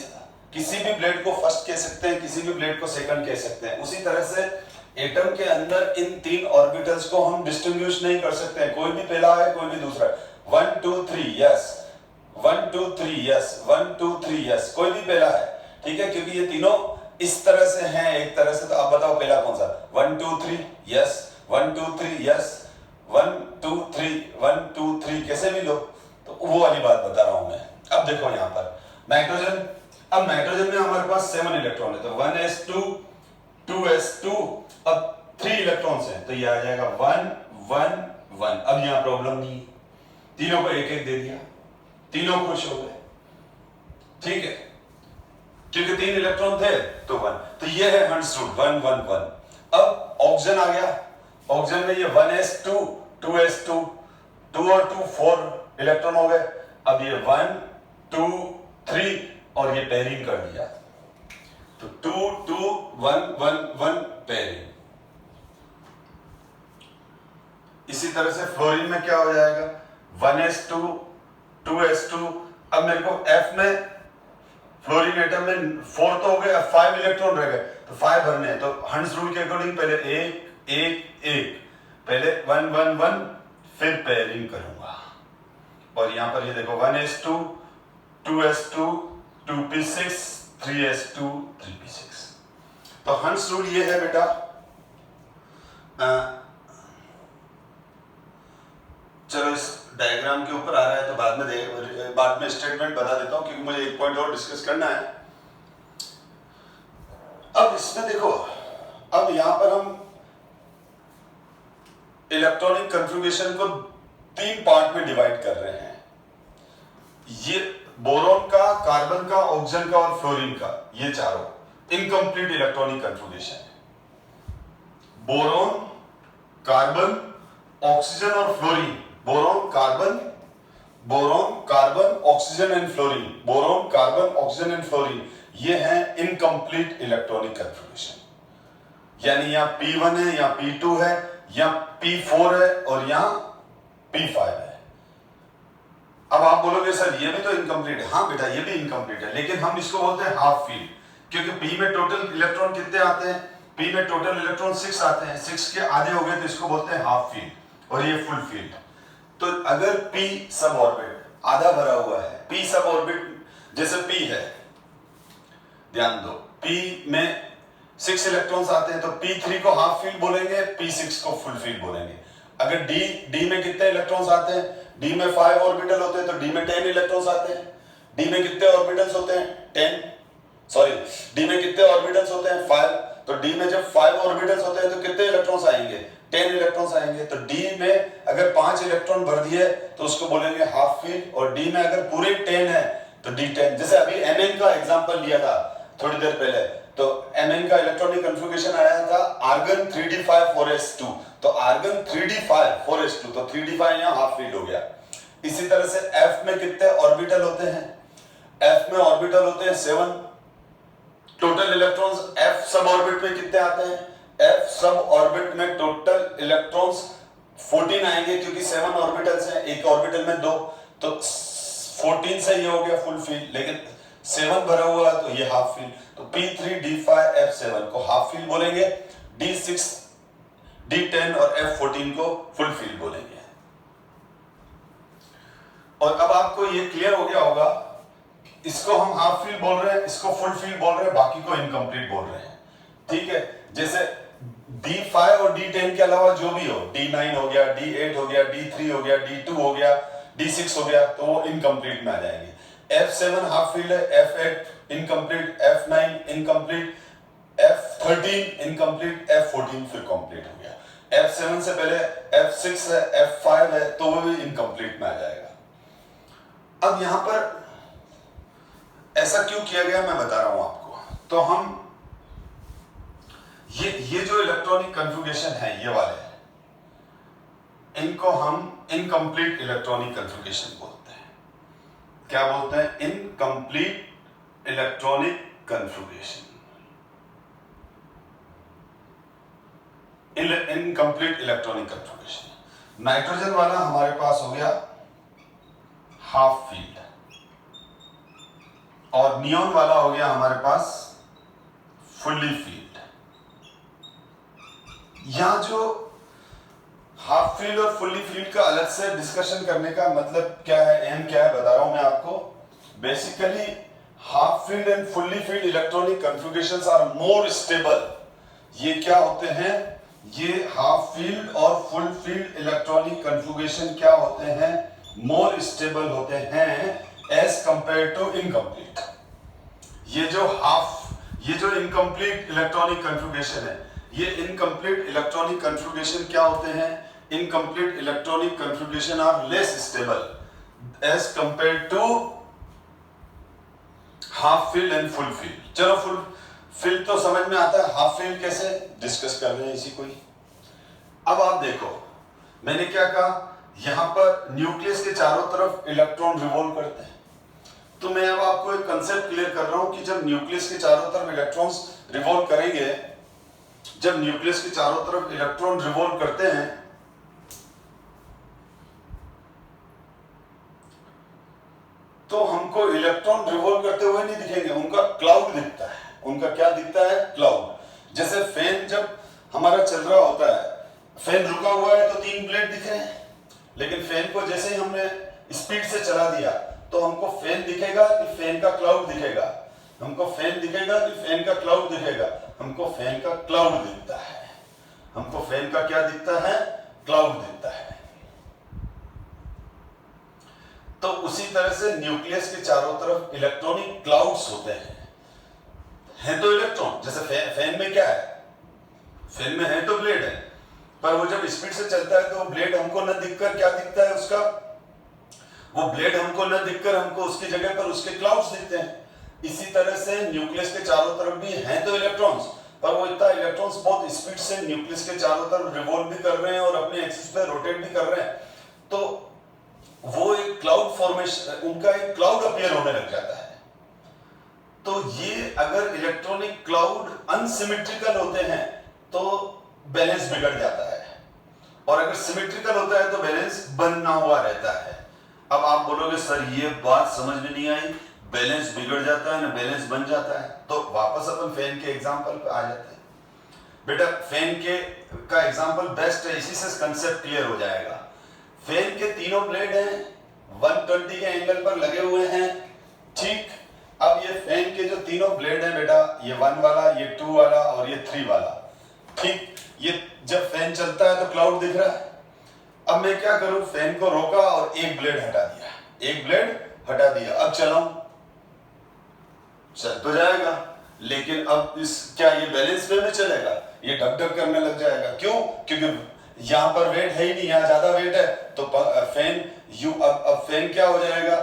किसी भी ब्लेड को फर्स्ट कह सकते हैं, किसी भी ब्लेड को सेकंड कह सकते हैं। उसी तरह से एटम के अंदर इन 3 ऑर्बिटल्स को हम डिस्टिंग्विश नहीं कर सकते हैं, कोई भी पहला है कोई भी दूसरा है। 1 2 3 यस, 1 2 3 यस, 1 2 3 यस, कोई भी पहला है। ठीक है, क्योंकि ये तीनों इस तरह से हैं एक तरह से। तो आप बताओ पहला कौन सा, 1 2 3 यस, 1 2 3 यस, 1 2 3 1 2 3, कैसे भी लो, तो वो वाली बात बता रहा हूं मैं। अब देखो यहाँ पर नाइट्रोजन, अब नाइट्रोजन में हमारे पास 7 इलेक्ट्रॉन है, तो 1s2 2s2, अब 3 इलेक्ट्रॉन्स हैं, तो ये आ जाएगा 1 1 1। अब यहाँ प्रॉब्लम नहीं, तीनों को एक एक दे दिया, तीनों खुश हो गए। ठीक है, क्योंकि 3 इलेक्ट्रॉन थे तो 1, तो ये है हंट्स रूल 1 1 1। अब ऑक्सीजन आ गया, ऑक्सीजन में ये 1s2 2s2, 2 और 2 4 इलेक्ट्रॉन हो गए। अब ये 1 2 3 और ये पेयरिंग कर दिया, तो 2 2 1 1 1 पेयरिंग। इसी तरह से फ्लोरीन में क्या हो जाएगा, 1s2 2s2। अब मेरे को F में फ्लोरीन एटम में 4 तो हो गए, अब 5 इलेक्ट्रॉन रह गए, तो 5 भरने हैं। तो हंट्स रूल के अकॉर्डिंग पहले 1 1 1, पहले 1 1 1, फिर पेयरिंग करूंगा। और यहां पर ये देखो 1s2 2s2 2p6 3s2 3p6। तो हंट्स रूल ये है बेटा। चलो इस डायग्राम के ऊपर आ रहा है तो बाद में स्टेटमेंट बता देता हूं, क्योंकि मुझे एक पॉइंट और डिस्कस करना है। अब इसमें देखो, अब यहां पर हम इलेक्ट्रॉनिक कन्फिगरेशन को 3 पार्ट में डिवाइड कर रहे हैं। ये बोरॉन का, कार्बन का, ऑक्सीजन का और फ्लोरीन का, ये चारों इनकम्प्लीट इलेक्ट्रॉनिक कन्फिगरेशन है। बोरॉन, कार्बन, ऑक्सीजन और fluorine, boron carbon oxygen and fluorine, boron carbon oxygen and fluorine, ये है इनकम्प्लीट इलेक्ट्रॉनिक कन्फिगरेशन। यानी यहां P1 है, यहां P2 है, यहां P4 है और यहां P5 है। अब आप बोलोगे सर ये भी तो इनकम्प्लीट है। हाँ बेटा, ये भी इनकम्प्लीट है, लेकिन हम इसको बोलते हैं हाफ फील्ड, क्योंकि P में टोटल इलेक्ट्रॉन कितने आते हैं, P में टोटल इलेक्ट्रॉन 6 आते हैं, 6 के आधे हो गए तो इसको बोलते हैं हाफ फील्ड और ये फुल फील्ड। तो अगर P सब ऑर्बिट आधा भरा हुआ है, P सब ऑर्बिट जैसे P है, ध्यान दो, P में 6 इलेक्ट्रॉन्स आते हैं तो P3 को हाफ फील्ड बोलेंगे, P6 को फुल फील्ड बोलेंगे। अगर D में कितने इलेक्ट्रॉन्स आते हैं, D में 5 ऑर्बिटल होते हैं तो D में 10 इलेक्ट्रॉन्स आते हैं। D में कितने ऑर्बिटल्स होते हैं, 10 D में कितने ऑर्बिटल्स होते हैं, 5, तो D में जब 5 ऑर्बिटल्स होते हैं तो कितने इलेक्ट्रॉन्स आएंगे, 10 इलेक्ट्रॉन्स आएंगे। तो D में अगर 5 इलेक्ट्रॉन भर दिए तो उसको बोलेंगे हाफ फील्ड, और D में अगर पूरे 10 है तो D10। जैसे अभी Mn का एग्जांपल लिया था थोड़ी देर पहले, तो Mn का इलेक्ट्रॉनिक कन्फिगरेशन आया था आर्गन 3d5 4s2, तो आर्गन 3d5 4s2, तो 3d5 यहाँ हाफ फील्ड हो गया। इसी तरह से F में कितने ऑर्बिटल होते हैं, F में ऑर्बिटल होते हैं 7, टोटल इलेक्ट्रॉन्स F सब ऑर्बिट में कितने आते हैं, F सब ऑर्बिट में टोटल इलेक्ट्रॉन्स 14 आएंगे, क्योंकि 7 ऑर्बिटल्स हैं, एक ऑर्बिटल में 2, तो 14 से ये हो गया फुल फील्ड, लेकिन 7 भरा हुआ है तो ये हाफ फील्ड। तो P3 D5 F7 को हाफ फील्ड बोलेंगे, D6 D10 और F14 को फुल फील्ड बोलेंगे। और अब आपको ये क्लियर हो गया होगा इसको हम हाफ फील्ड बोल रहे हैं, इसको फुल फील्ड बोल रहे हैं, बाकी को इनकम्प्लीट बोल रहे हैं। ठीक है, जैसे D5 और D10 के अलावा जो भी हो, D9 हो गया, D8 हो गया, D3 हो गया, D2 हो गया, D6 हो गया, तो वो इनकम्प्लीट में आ जाएंगे। F7 हाफ फील्ड है, F8 incomplete, F9 incomplete, F13 incomplete, F14 फिर कंप्लीट हो गया। F7 से पहले F6 है, F5 है, तो वो भी इनकम्प्लीट में आ जाएगा। अब यहां पर ऐसा क्यों किया गया मैं बता रहा हूं आपको। तो हम ये जो इलेक्ट्रॉनिक कन्फिगरेशन है, ये वाले इनको हम इनकम्प्लीट इलेक्ट्रॉनिक कन्फिगरेशन बोलते हैं। क्या बोलते हैं? Incomplete electronic configuration. Incomplete electronic configuration. Nitrogen वाला हमारे पास हो गया हाफ फील्ड, और नियोन वाला हो गया हमारे पास फुल्ली फील्ड। यहां जो हाफ फील्ड और फुल्ली फील्ड का अलग से डिस्कशन करने का मतलब क्या है, एम क्या है, बता रहा हूं मैं आपको। Basically half filled and fully filled electronic configurations are more stable. ये क्या होते हैं? ये हाफ फील्ड और फुल फील्ड इलेक्ट्रॉनिक कन्फिगरेशन क्या होते हैं? मोर स्टेबल होते हैं एज कंपेयर टू इनकम्प्लीट। ये जो इनकम्प्लीट इलेक्ट्रॉनिक कन्फिगरेशन है, ये इनकम्प्लीट इलेक्ट्रॉनिक कन्फिगरेशन क्या होते हैं? Incomplete electronic configuration are less stable as compare to half filled and full filled. चलो फुल फील्ड तो समझ में आता है, हाफ फील्ड कैसे डिस्कस कर रहे हैं इसी को ही। अब आप देखो, मैंने क्या कहा, यहां पर न्यूक्लियस के चारों तरफ इलेक्ट्रॉन रिवॉल्व करते हैं। तो मैं अब आपको एक कंसेप्ट क्लियर कर रहा हूं कि जब न्यूक्लियस के चारों तरफ इलेक्ट्रॉन्स रिवॉल्व करेंगे, जब न्यूक्लियस के चारों तरफ इलेक्ट्रॉन रिवॉल्व करते हैं, तो हमको इलेक्ट्रॉन रिवॉल्व करते हुए नहीं दिखेंगे, उनका क्लाउड दिखता है। उनका क्या दिखता है? क्लाउड। जैसे फैन जब हमारा चल रहा होता है, फैन रुका हुआ है तो 3 ब्लेड दिख रहे हैं, लेकिन फैन को जैसे ही हमने स्पीड से चला दिया तो हमको फैन दिखेगा कि फैन का क्लाउड दिखेगा? हमको फैन दिखेगा कि फैन का क्लाउड दिखेगा? हमको फैन का क्लाउड दिखता है। हमको फैन का क्या दिखता है? क्लाउड दिखता है। तो उसी तरह से न्यूक्लियस के चारों तरफ इलेक्ट्रॉनिक क्लाउड्स होते हैं तो इलेक्ट्रॉन। जैसे फैन में क्या है? फैन में है तो ब्लेड है, पर वो जब स्पीड से चलता है तो ब्लेड हमको न दिखकर क्या दिखता है उसका? वो ब्लेड हमको न दिखकर हमको उसकी जगह पर उसके क्लाउड्स दिखते हैं। इसी तरह से न्यूक्लियस के चारों तरफ भी हैं तो इलेक्ट्रॉन्स, पर वो इतना इलेक्ट्रॉन्स बहुत स्पीड से न्यूक्लियस के चारों तरफ रिवॉल्व भी कर रहे हैं और अपने एक्सिस पे रोटेट भी कर रहे हैं, तो वो एक क्लाउड फॉर्मेशन, उनका एक क्लाउड अपीयर होने लग जाता है। तो ये अगर इलेक्ट्रॉनिक क्लाउड अनसिमेट्रिकल होते हैं तो बैलेंस बिगड़ जाता है, और अगर सिमेट्रिकल होता है तो बैलेंस बना हुआ रहता है। अब आप बोलोगे सर ये बात समझ में नहीं आई, बैलेंस बिगड़ जाता है ना बैलेंस बन जाता है। तो वापस अपन फैन के एग्जांपल पे आ जाते हैं। बेटा फैन के का एग्जांपल बेस्ट है, इसी से कंसेप्ट क्लियर हो जाएगा। फैन के तीनों ब्लेड हैं, 120 के एंगल पर लगे हुए हैं, ठीक। अब ये फैन के जो तीनों ब्लेड हैं बेटा, ये 1 वाला, ये 2 वाला और ये 3 वाला, ठीक। ये जब फैन चलता है तो क्लाउड दिख रहा है। अब मैं क्या करूं, फैन को रोका और एक ब्लेड हटा दिया, एक ब्लेड हटा दिया, अब चलाऊं, चल तो जाएगा, लेकिन अब इस क्या ये बैलेंस वे में चलेगा? ये ढक ढक करने लग जाएगा। क्यों? क्योंकि यहां पर वेट है ही नहीं, यहां ज्यादा वेट है, तो फैन अब फैन क्या हो जाएगा?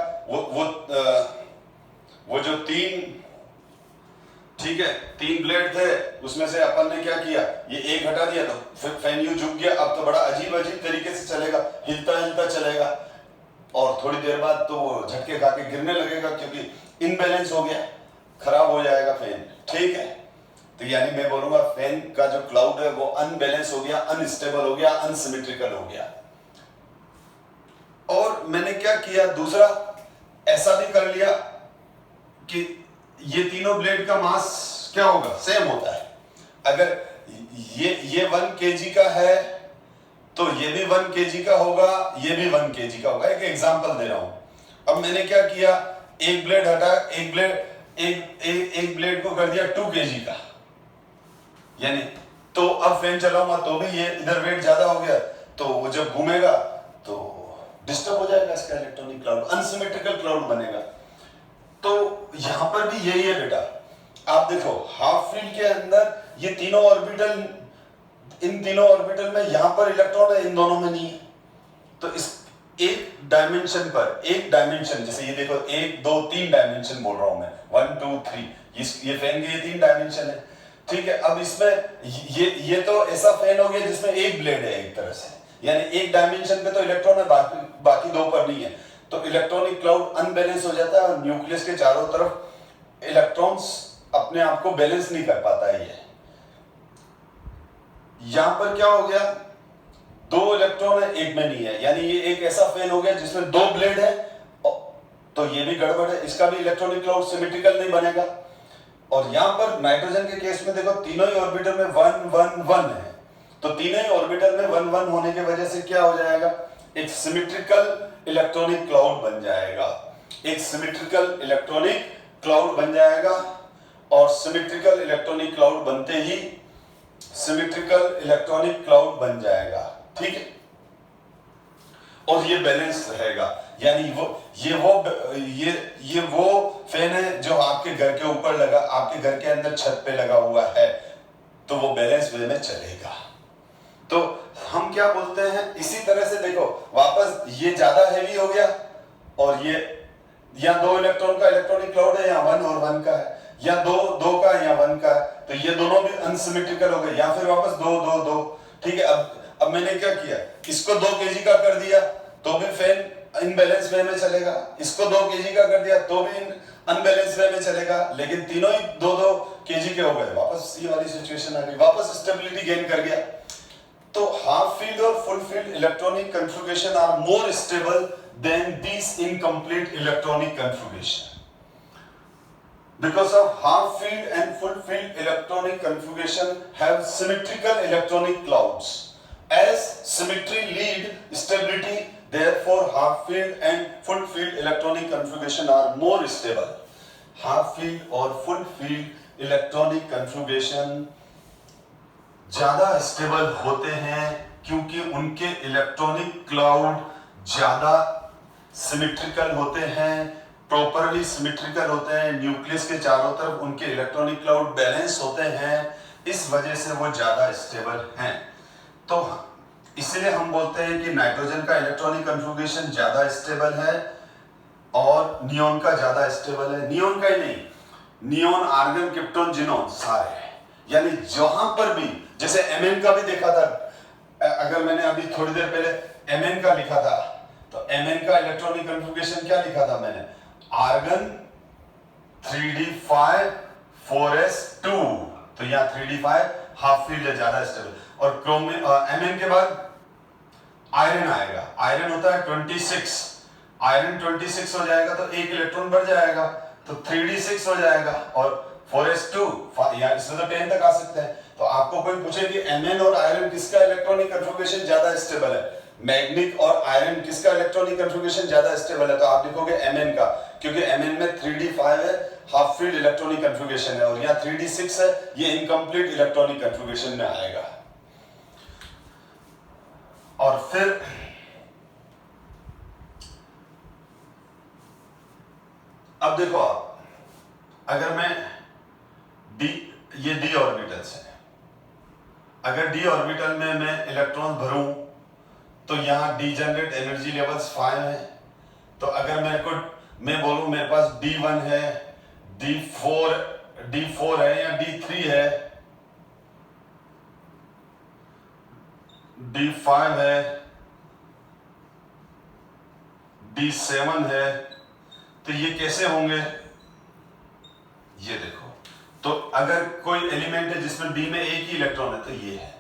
वो जो 3, ठीक है, 3 ब्लेड थे, उसमें से अपन ने क्या किया, ये एक हटा दिया तो फिर फैन यूं झुक गया। अब तो बड़ा अजीब अजीब तरीके से चलेगा, हिलता हिलता चलेगा, और थोड़ी देर बाद तो वो झटके खा के गिरने लगेगा, क्योंकि इनबैलेंस हो गया, खराब हो जाएगा फैन, ठीक है। तो यानी मैं बोलूंगा फैन का जो क्लाउड है वो अनबैलेंस हो गया, अनस्टेबल हो गया, अनसिमेट्रिकल हो गया। और मैंने क्या किया, दूसरा ऐसा भी कर लिया कि ये तीनों ब्लेड का मास क्या होगा? सेम होता है। अगर ये 1 kg का है तो ये भी 1 kg का होगा, ये भी 1 kg का होगा। एक एग्जांपल दे रहा हूं। अब मैंने क्या किया, एक ब्लेड हटा, एक ब्लेड को कर दिया 2 kg का, यानी तो अब फैन चलाऊंगा तो भी ये इधर वेट ज्यादा हो गया, तो वो जब घूमेगा तो डिस्टर्ब हो जाएगा इसका इलेक्ट्रॉनिक क्लाउड, अनसिमेट्रिकल क्लाउड बनेगा। तो यहां पर भी यही है बेटा, आप देखो हाफ फील्ड के अंदर ये तीनों ऑर्बिटल, इन तीनों ऑर्बिटल में यहां पर इलेक्ट्रॉन है, इन दोनों में नहीं है। तो इस एक डायमेंशन पर, एक डायमेंशन जैसे ये देखो 1 2 3 डायमेंशन बोल रहा हूं मैं, 1 2 3, ये फैन के ये 3 डायमेंशन है, ठीक है। अब इसमें ये तो ऐसा फैन हो गया जिसमें एक ब्लेड है एक तरह से, यानी एक डायमेंशन पे तो इलेक्ट्रॉन है, बाकी दो पर नहीं है, तो इलेक्ट्रॉनिक क्लाउड अनबैलेंस हो जाता है और न्यूक्लियस के चारों तरफ इलेक्ट्रॉन्स अपने आप को बैलेंस नहीं कर पाता है। ये यहां पर क्या हो गया, 2 इलेक्ट्रॉन है एक में नहीं है, यानी ये एक ऐसा फैन हो गया जिसमें 2 ब्लेड है, तो ये भी गड़बड़ है, इसका भी इलेक्ट्रॉनिक क्लाउड सिमेट्रिकल नहीं बनेगा। और यहां पर नाइट्रोजन के केस में देखो तीनों ही ऑर्बिटल में 1 1 1 है, तो तीनों ही ऑर्बिटल में 1 1 होने की वजह से क्या हो जाएगा, एक सिमेट्रिकल इलेक्ट्रॉनिक क्लाउड बन जाएगा, एक सिमेट्रिकल इलेक्ट्रॉनिक क्लाउड बन जाएगा। और सिमेट्रिकल इलेक्ट्रॉनिक क्लाउड बनते ही सिमेट्रिकल इलेक्ट्रॉनिक क्लाउड बन जाएगा, ठीक है। और ये बैलेंस रहेगा, यानी ये वो फैन है जो आपके घर के ऊपर लगा, आपके घर के अंदर छत पे लगा हुआ है, तो वो बैलेंस वे में चलेगा। तो हम क्या बोलते हैं, इसी तरह से देखो वापस ये ज्यादा हैवी हो गया, और ये या 2 इलेक्ट्रॉन का इलेक्ट्रॉनिक क्लाउड है, या 1 और 1 का है, या 2 का या 1 का है, तो ये दोनों भी अनसिमेट्रिकल हो गए, या फिर वापस 2 2 2, ठीक है। अब मैंने क्या किया, इसको 2 kg का कर दिया तो भी फैन इनबैलेंस वे में चलेगा, इसको 2 kg का कर दिया तो भी अनबैलेंस वे में चलेगा, लेकिन तीनों ही 2 2 kg के हो गए, वापस ये वाली सिचुएशन आ गई, वापस स्टेबिलिटी गेन कर गया। तो हाफ फील्ड और full filled electronic configuration are more stable than this incomplete electronic configuration. Because of half field and full field electronic configuration have symmetrical electronic clouds. As symmetry lead stability, therefore half field and full field electronic configuration are more stable. Half field और full field electronic configuration ज्यादा स्टेबल होते हैं क्योंकि उनके इलेक्ट्रॉनिक क्लाउड ज्यादा सिमेट्रिकल होते हैं, प्रॉपरली सिमेट्रिकल होते हैं, न्यूक्लियस के चारों तरफ उनके इलेक्ट्रॉनिक क्लाउड बैलेंस होते हैं, इस वजह से वो ज्यादा स्टेबल हैं। तो इसलिए हम बोलते हैं कि नाइट्रोजन का इलेक्ट्रॉनिक कन्फिगरेशन ज्यादा स्टेबल है और नियोन का ज्यादा स्टेबल है। नियोन का ही नहीं, नियोन, आर्गन, क्रिप्टॉन, जिनोन सारे, यानी जहां पर भी, जैसे Mn का भी देखा था, अगर मैंने अभी थोड़ी देर पहले Mn का लिखा था, तो Mn का इलेक्ट्रॉनिक कन्फिगरेशन क्या लिखा था मैंने, आर्गन 3d5 4s2, तो यहाँ 3d5 हाफ फील्ड है, ज्यादा स्टेबल। और क्रोमियम Mn के बाद आयरन आएगा, आयरन होता है 26, आयरन 26 हो जाएगा तो एक इलेक्ट्रॉन बढ़ जाएगा, तो 3d6 हो जाएगा, और 4s2 यार इसमें तो 10 तक आ सकते हैं। तो आपको कोई पूछे कि Mn और आयरन किसका इलेक्ट्रॉनिक कन्फिगरेशन ज्यादा स्टेबल है, मैग्नीक और आयरन किसका इलेक्ट्रॉनिक कन्फिगरेशन ज्यादा स्टेबल है, तो आप लिखोगे Mn का, क्योंकि Mn में 3d5 है, हाफ फील्ड इलेक्ट्रॉनिक कन्फिगरेशन है, और यहाँ 3d6 है, ये इनकम्प्लीट इलेक्ट्रॉनिक कन्फिगरेशन में आएगा। और फिर अब देखो आप, अगर मैं ये d ऑर्बिटल्स है, अगर d ऑर्बिटल में मैं इलेक्ट्रॉन भरूं तो यहां d जनरेट एनर्जी लेवल्स 5 है, तो अगर मैं बोलूं मेरे पास d1 है, d4 है या d3 है, d5 है, d7 है, तो ये कैसे होंगे, ये देखो। तो अगर कोई एलिमेंट है जिसमें d में एक ही इलेक्ट्रॉन है तो ये है,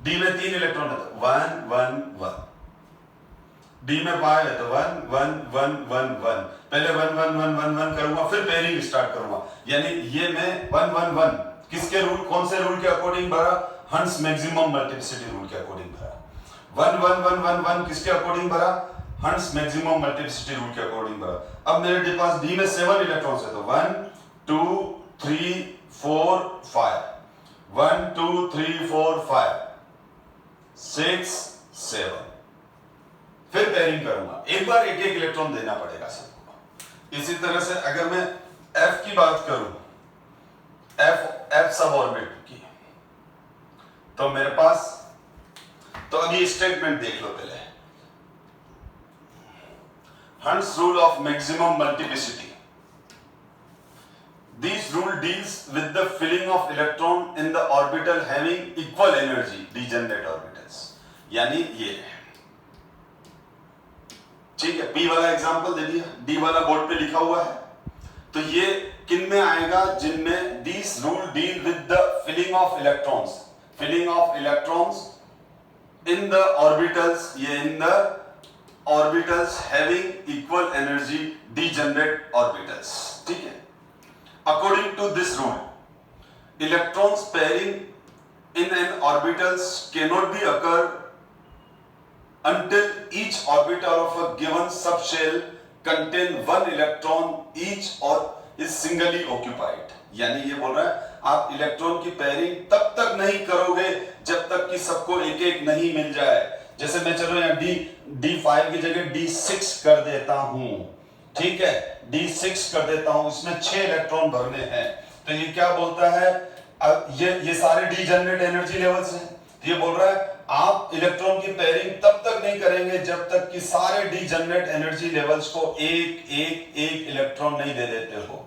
d में 3 इलेक्ट्रॉन है तो 1 1 1, d में 5 है तो 1 1 1 1 1, पहले 1 1 1 1 1 करूंगा, फिर पेयरिंग स्टार्ट करूंगा, यानी ये मैं 1 1 1 किसके रूल, कौन से रूल के अकॉर्डिंग भरा, हंस मैक्सिमम मल्टीप्लिसिटी रूल के अकॉर्डिंग भरा। 1 1 1 1 1 किसके अकॉर्डिंग भरा, हंस मैक्सिमम मल्टीप्लिसिटी रूल के अकॉर्डिंग बना। अब मेरे पास डी में 7 इलेक्ट्रॉन्स है तो 1 2 3 4 5 1 2 3 4 5 6 7 फिर पेयरिंग करूंगा, एक बार एक एक इलेक्ट्रॉन देना पड़ेगा सबको। इसी तरह से अगर मैं एफ की बात करूं, एफ सब ऑर्बिट की, तो मेरे पास, तो अभी स्टेटमेंट देख लो पहले। Hund's rule of maximum multiplicity. This rule deals with the filling of electron in the orbital having equal energy, degenerate orbitals. यानी ये है, ठीक है। P वाला एग्जांपल दे दिया, D वाला बोर्ड पे लिखा हुआ है। तो ये किन में आएगा? जिनमें this rule deal with the filling of electrons in the orbitals, ये in the orbitals having equal energy, degenerate orbitals, ठीक है। According to this rule, electrons pairing in an orbitals cannot be occur until each orbital of a given subshell contain one electron each or is singly occupied। यानी ये बोल रहा है आप इलेक्ट्रॉन की पेयरिंग तब तक नहीं करोगे जब तक कि सबको एक एक नहीं मिल जाए। जैसे मैं चलो यहाँ D5 की जगह D6 कर देता हूं, ठीक है, D6 कर देता हूं, इसमें 6 इलेक्ट्रॉन भरने हैं। तो ये क्या बोलता है? अब ये सारे डीजेनरेट एनर्जी लेवल्स हैं। ये बोल रहा है आप इलेक्ट्रॉन की पेयरिंग तब तक नहीं करेंगे जब तक कि सारे डीजेनरेट एनर्जी लेवल्स को एक एक एक इलेक्ट्रॉन नहीं दे देते हो।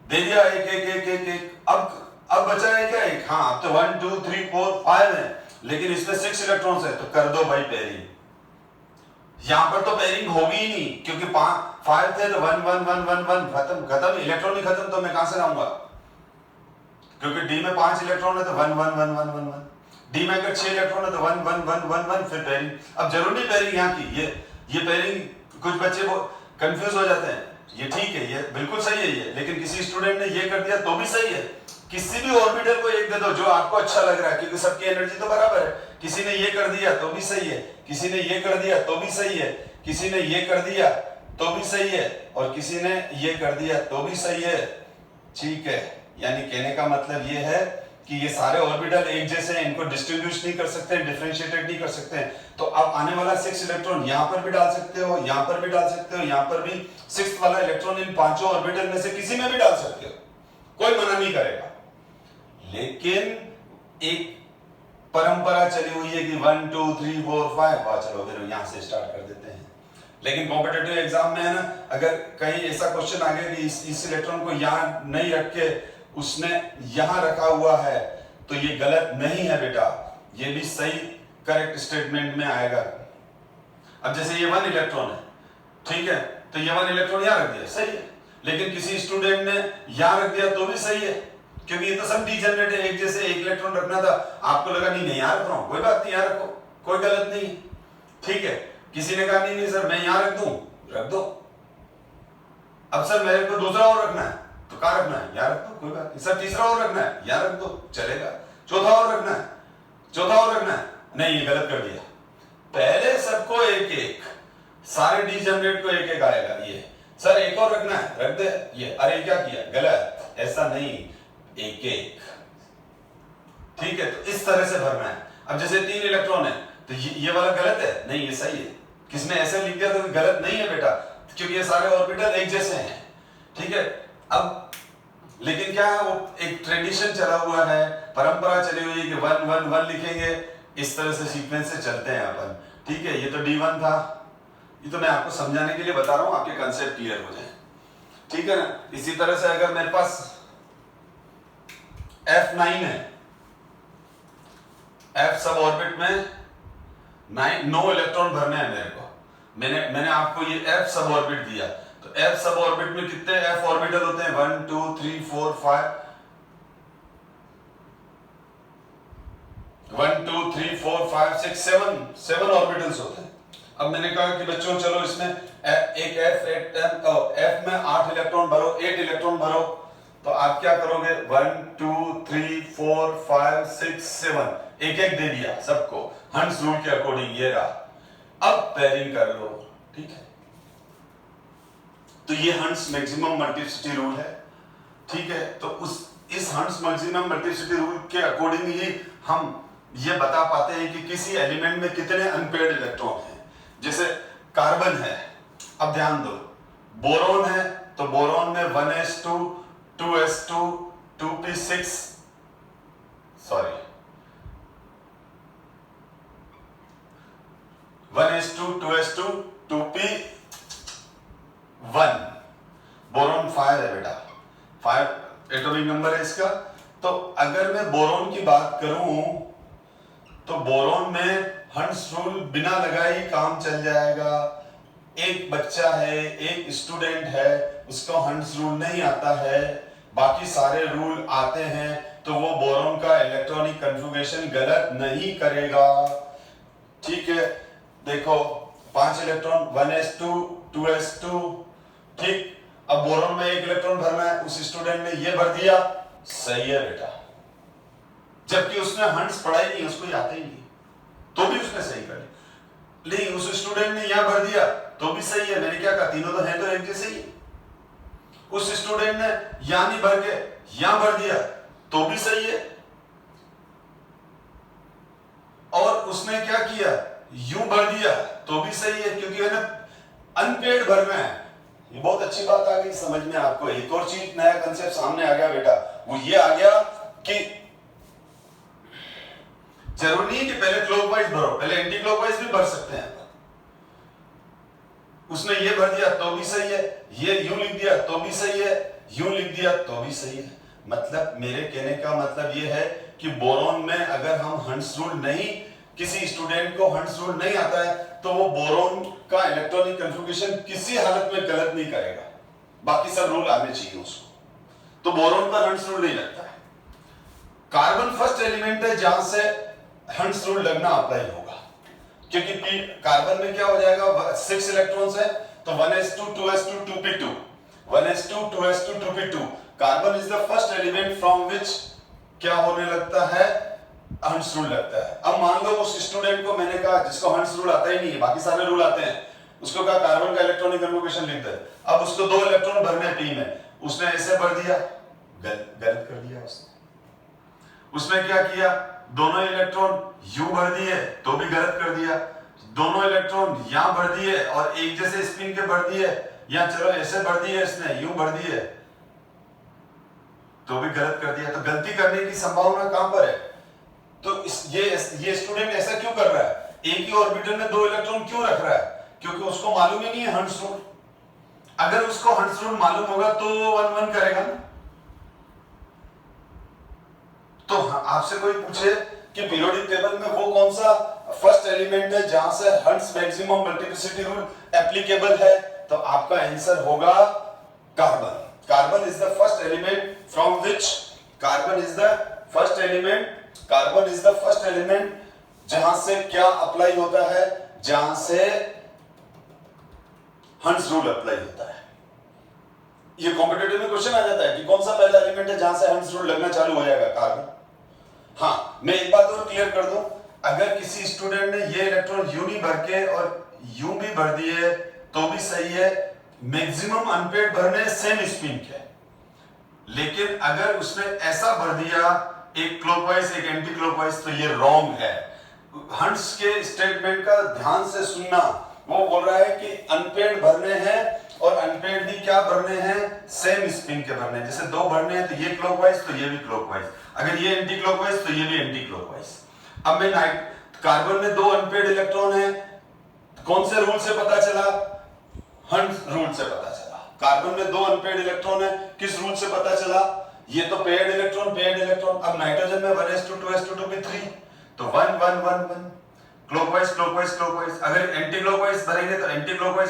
दे दिया एक एक एक एक एक, अब बचा है क्या? एक। हाँ, अब तो 1 2 3 4 5 है, लेकिन इसमें 6 इलेक्ट्रॉन्स है, तो कर दो भाई पेयरिंग। यहां पर तो पेयरिंग होगी ही नहीं, क्योंकि 5 थे तो 1 1 1 1 1 खत्म, इलेक्ट्रॉन ही खत्म, तो मैं कहां से लाऊंगा? क्योंकि डी में 5 इलेक्ट्रॉन है तो 1 1 1 1 1 1, डी में अगर 6 इलेक्ट्रॉन है तो 1 1 1 1 1, फिर पेयरिंग। अब जरूरी पेयरिंग यहाँ की, ये पेयरिंग कुछ बच्चे वो कंफ्यूज हो जाते हैं। ये ठीक है, ये बिल्कुल सही है ये, लेकिन किसी स्टूडेंट ने ये कर दिया तो भी सही है। किसी भी ऑर्बिटल को एक दे दो जो आपको अच्छा लग रहा है, क्योंकि सबकी एनर्जी तो बराबर है। किसी ने ये कर दिया तो भी सही है, किसी ने ये कर दिया तो भी सही है, किसी ने ये कर दिया तो भी सही है, और किसी ने ये कर दिया तो भी सही है, ठीक है। यानी कहने का मतलब ये है कि ये सारे ऑर्बिटल एक जैसे हैं, इनको डिस्टिंग्विश नहीं कर सकते, डिफरेंशिएटेड नहीं कर सकते हैं। तो अब आने वाला 6 इलेक्ट्रॉन यहां पर भी डाल सकते हो, यहां पर भी डाल सकते हो, यहां पर भी 6th वाला इलेक्ट्रॉन इन पांचों ऑर्बिटल में से किसी में भी डाल सकते हो, कोई मना नहीं करेगा। लेकिन एक परंपरा चली हुई है कि 1 2 3 4 5, चलो फिर यहां से स्टार्ट कर देते हैं। लेकिन कॉम्पिटिटिव एग्जाम में है ना, अगर कहीं ऐसा क्वेश्चन आ गया कि इस इलेक्ट्रॉन को यहां नहीं रख के उसने यहां रखा हुआ है, तो ये गलत नहीं है बेटा, ये भी सही करेक्ट स्टेटमेंट में आएगा। अब जैसे ये 1 इलेक्ट्रॉन है, ठीक है, तो ये 1 इलेक्ट्रॉन यहां रख दिया, सही है। लेकिन किसी स्टूडेंट ने यहां रख दिया तो भी सही है, क्योंकि ये तो सब डीजेनरेट है, एक जैसे एक इलेक्ट्रॉन रखना था, आपको लगा नहीं यहां रख रहा हूं, कोई बात नहीं, यहां रखो, कोई गलत नहीं, ठीक है। किसी ने कहा नहीं सर मैं यहां रख दूं, रख दो। अब सर मेरे को दूसरा और रखना है, तो कहां रखना है? यहां रख दो, कोई बात नहीं। सर तीसरा और रखना है, यहां रख दो, चलेगा। चौथा और रखना है, चौथा और रखना है, नहीं ये गलत कर दिया। पहले सबको एक एक, सारे डीजेनरेट को एक एक आएगा। ये सर एक और रखना है, रख दे, ये अरे क्या किया, गलत, ऐसा नहीं, एक एक, ठीक है। तो इस तरह से भरना है। अब जैसे 3 इलेक्ट्रॉन है, तो ये वाला गलत है, नहीं ये सही है। किसने ऐसे लिख दिया तो गलत नहीं है बेटा, क्योंकि ये सारे ऑर्बिटल एक जैसे हैं, ठीक है। अब लेकिन क्या है, वो एक ट्रेडिशन चला हुआ है, परंपरा चली हुई है कि 1 1 1 लिखेंगे, इस तरह से सीक्वेंस से चलते हैं अपन, ठीक है। ये तो D1 था, ये तो मैं आपको समझाने के लिए बता रहा हूं, आपके कंसेप्ट क्लियर हो जाए, ठीक है ना। इसी तरह से अगर मेरे पास F9 है, F सब ऑर्बिट में 9 इलेक्ट्रॉन भरने हैं मेरे को। मैंने आपको ये F सब ऑर्बिट दिया, तो F सब ऑर्बिट में कितने F ऑर्बिटल होते हैं? 1 2 3 4 5, 1 2 3 4 5 6 7 ऑर्बिटल्स होते हैं। अब मैंने कहा कि बच्चों चलो इसमें एक F में 8 इलेक्ट्रॉन भरो, 8 इलेक्ट्रॉन भरो, तो आप क्या करोगे? 1 2 3 4 5 6 7, एक एक दे दिया सबको हंस रूल के अकॉर्डिंग, ये रहा, अब पेयरिंग कर लो, ठीक है। तो ये हंट्स मैक्सिमम मल्टीप्लिसिटी रूल है, ठीक है। तो इस हंट्स मैक्सिमम मल्टीप्लिसिटी रूल के अकॉर्डिंग ही हम ये बता पाते हैं कि किसी एलिमेंट में कितने अनपेयर्ड इलेक्ट्रॉन हैं। जैसे कार्बन है, अब ध्यान दो, बोरॉन है तो बोरॉन में 1s2 2s2 2p6 sorry 1s2 2s2 2p1 boron 5 है बेटा, 5 एटॉमिक नंबर है इसका। तो अगर मैं बोरॉन की बात करूं तो बोरॉन में हंट्स रूल बिना लगाए ही काम चल जाएगा। एक बच्चा है, एक स्टूडेंट है, उसको हंट्स रूल नहीं आता है, बाकी सारे रूल आते हैं, तो वो बोरॉन का इलेक्ट्रॉनिक कन्फिगरेशन गलत नहीं करेगा, ठीक है। देखो 5 इलेक्ट्रॉन 1s2 2s2, ठीक। अब बोरॉन में 1 इलेक्ट्रॉन भरना है, उस स्टूडेंट ने ये भर दिया, सही है बेटा, जबकि उसने हंट्स पढ़ा ही नहीं, उसको आता ही नहीं, तो भी उसने सही कर लिया। लेकिन उस स्टूडेंट ने यहां भर दिया तो भी सही है, मैंने क्या कहा, तीनों तो हैं तो एक जैसे ही। उस स्टूडेंट ने यहां नहीं भर के यहां भर दिया तो भी सही है, और उसने क्या किया, यूं भर दिया तो भी सही है, क्योंकि है ना अनपेयर्ड भरना है। ये बहुत अच्छी बात आ गई समझ में आपको। एक और चीज, नया कंसेप्ट सामने आ गया बेटा, वो ये आ गया कि जरूरी नहीं कि पहले क्लॉकवाइज भरो, पहले एंटी क्लॉकवाइज भी भर सकते हैं। उसने ये भर दिया तो भी सही है, ये यूं लिख दिया तो भी सही है, यूं लिख दिया तो भी सही है। मतलब मेरे कहने का मतलब ये है कि बोरॉन में अगर हम हंट्स रूल नहीं, किसी स्टूडेंट को हंट्स रूल नहीं आता है तो वो बोरॉन का इलेक्ट्रॉनिक कन्फिगरेशन किसी हालत में गलत नहीं करेगा, बाकी सब रूल आने चाहिए उसको। तो बोरॉन पर हंट्स रूल नहीं लगता है। कार्बन फर्स्ट एलिमेंट है जहां से हंट्स रूल लगना अप्लाई होगा, क्योंकि कार्बन में क्या हो जाएगा, 6 इलेक्ट्रॉन्स है तो 1s2 2s2 2p2 1s2 2s2 2p2। Carbon is the first element from which क्या होने लगता है, हंट्स रूल लगता है। अब मान लो उस स्टूडेंट को मैंने कहा, जिसको हंट्स रूल आता ही नहीं है, बाकी सारे रूल आते हैं, उसको कहा कार्बन का इलेक्ट्रॉनिक कन्फिगरेशन लिख दे। अब उसको 2 इलेक्ट्रॉन भरने पी में, उसने ऐसे भर दिया, गलत कर दिया उसने क्या किया, दोनों इलेक्ट्रॉन यू भर दिए तो भी गलत कर दिया, दोनों इलेक्ट्रॉन यहां भर दिए और एक जैसे स्पिन के भर दिए, या चलो ऐसे भर दिए, इसने यू भर दिए तो भी गलत कर दिया। तो गलती करने की संभावना कहां पर है, तो ये स्टूडेंट ऐसा क्यों कर रहा है, एक ही ऑर्बिटल में 2 इलेक्ट्रॉन क्यों रख रहा है, क्योंकि उसको मालूम ही नहीं है हंट्स रूल। अगर उसको हंट्स रूल मालूम होगा तो 1-1 करेगा ना। तो आपसे कोई पूछे कि पीरियोडिक टेबल में वो कौन सा फर्स्ट एलिमेंट है जहां से hunts maximum multiplicity rule applicable है, तो आपका आंसर होगा carbon. Carbon is the first element from which carbon is the first element जहां से क्या अप्लाई होता है, जहां से हंट्स रूल अप्लाई होता है। ये कॉम्पिटिटिव में क्वेश्चन आ जाता है कि कौन सा पहला एलिमेंट है जहां से हंट्स रूल लगना चालू हो जाएगा, कार्बन। हाँ, मैं एक बात और क्लियर कर दूं, अगर किसी स्टूडेंट ने ये इलेक्ट्रॉन यू नहीं भर के और यू भी भर दिए तो भी सही है, मैक्सिमम अनपेयर्ड भरने सेम स्पिन के। लेकिन अगर उसने ऐसा भर दिया, एक क्लॉकवाइज एक एंटी क्लॉकवाइज, तो ये रॉन्ग है। हंट्स के स्टेटमेंट का ध्यान से सुनना, वो बोल रहा है कि अनपेयर्ड भरने हैं और अनपेयर्ड भी क्या भरने हैं, सेम स्पिन के भरने हैं। जैसे 2 भरने हैं तो ये क्लॉकवाइज तो ये भी क्लॉकवाइज, अगर ये एंटी क्लॉकवाइज तो ये भी एंटी क्लॉकवाइज। अब मैं कार्बन में 2 अनपेयर्ड इलेक्ट्रॉन है, कौन से रूल से पता चला, हंट्स रूल से पता चला। कार्बन में 2 अनपेयर्ड इलेक्ट्रॉन है, किस रूल से पता चला, ये तो पेयर्ड इलेक्ट्रॉन। अब नाइट्रोजन में 1s2 2s2 2p3 तो 1-1-1-1 क्लॉकवाइज। अगर एंटी क्लॉकवाइज भरेंगे तो एंटी क्लॉकवाइज।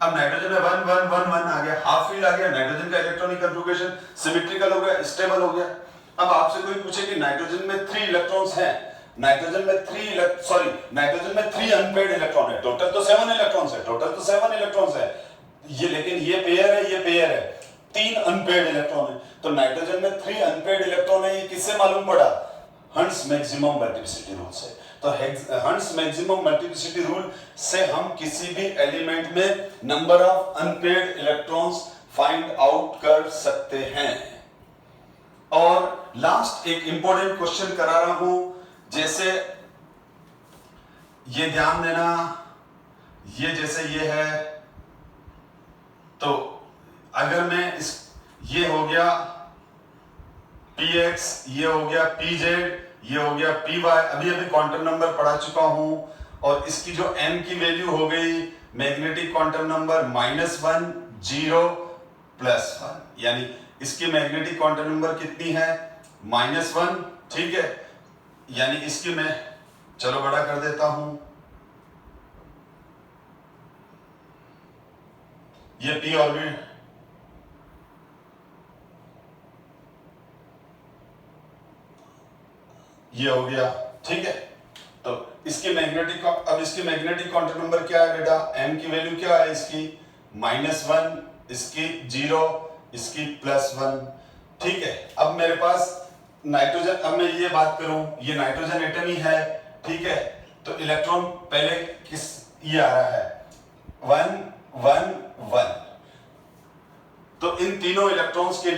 अब नाइट्रोजन में 1-1-1-1 आ गया, हाफ फील्ड आ गया, नाइट्रोजन का इलेक्ट्रॉनिक कन्फिगरेशन सिमेट्रिकल हो गया, स्टेबल हो गया। अब आपसे कोई पूछे कि नाइट्रोजन में 3 इलेक्ट्रॉन्स हैं, नाइट्रोजन में 3 अनपेयर्ड इलेक्ट्रॉन है, टोटल तो 7 इलेक्ट्रॉन्स है, ये लेकिन ये पेयर है 3 अनपेयर्ड इलेक्ट्रॉन है। तो नाइट्रोजन में 3 अनपेयर्ड इलेक्ट्रॉन है, ये किससे मालूम पड़ा, हंट्स मैक्सिमम मल्टीप्लिसिटी रूल से। तो हंट्स मैक्सिमम मल्टीप्लिसिटी रूल से हम किसी भी एलिमेंट में number of unpaired electrons find out कर सकते हैं। और लास्ट एक इंपॉर्टेंट क्वेश्चन करा रहा हूं, जैसे ये ध्यान देना, ये जैसे ये है, तो अगर मैं इस ये हो गया px, ये हो गया pz, ये हो गया py, अभी क्वांटम नंबर पढ़ा चुका हूं, और इसकी जो m की वैल्यू हो गई मैग्नेटिक क्वांटम नंबर -1 0 +1, यानी इसकी मैग्नेटिक क्वांटम नंबर कितनी है -1, ठीक है। यानी इसकी मैं चलो बड़ा कर देता हूं, ये p ऑर्बिट, ये हो गया, ठीक है। तो इसकी मैग्नेटिक, अब इसकी मैग्नेटिक क्वांटम नंबर क्या है बेटा, m की वैल्यू क्या है इसकी -1, इसकी 0, इसकी +1, ठीक है। अब मेरे पास नाइट्रोजन, अब मैं ये बात करूं, ये नाइट्रोजन एटम ही है, ठीक है। तो इलेक्ट्रॉन पहले किस ये आ रहा है 1 1 1, तो इन तीनों इलेक्ट्रॉन्स के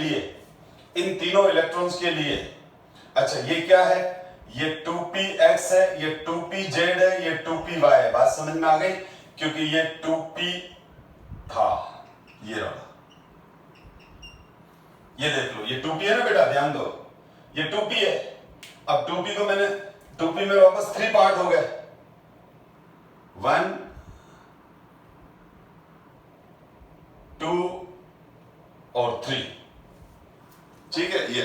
लिए, अच्छा ये क्या है, ये 2px है, ये 2pz है, ये 2py है, बात समझ में आ गई, क्योंकि ये 2p था, ये रहा, ये देख लो, ये 2p है ना बेटा, ध्यान दो, ये 2p है। अब 2p को मैंने 2p में वापस 3 पार्ट हो गए, 1 2 और 3, ठीक है। ये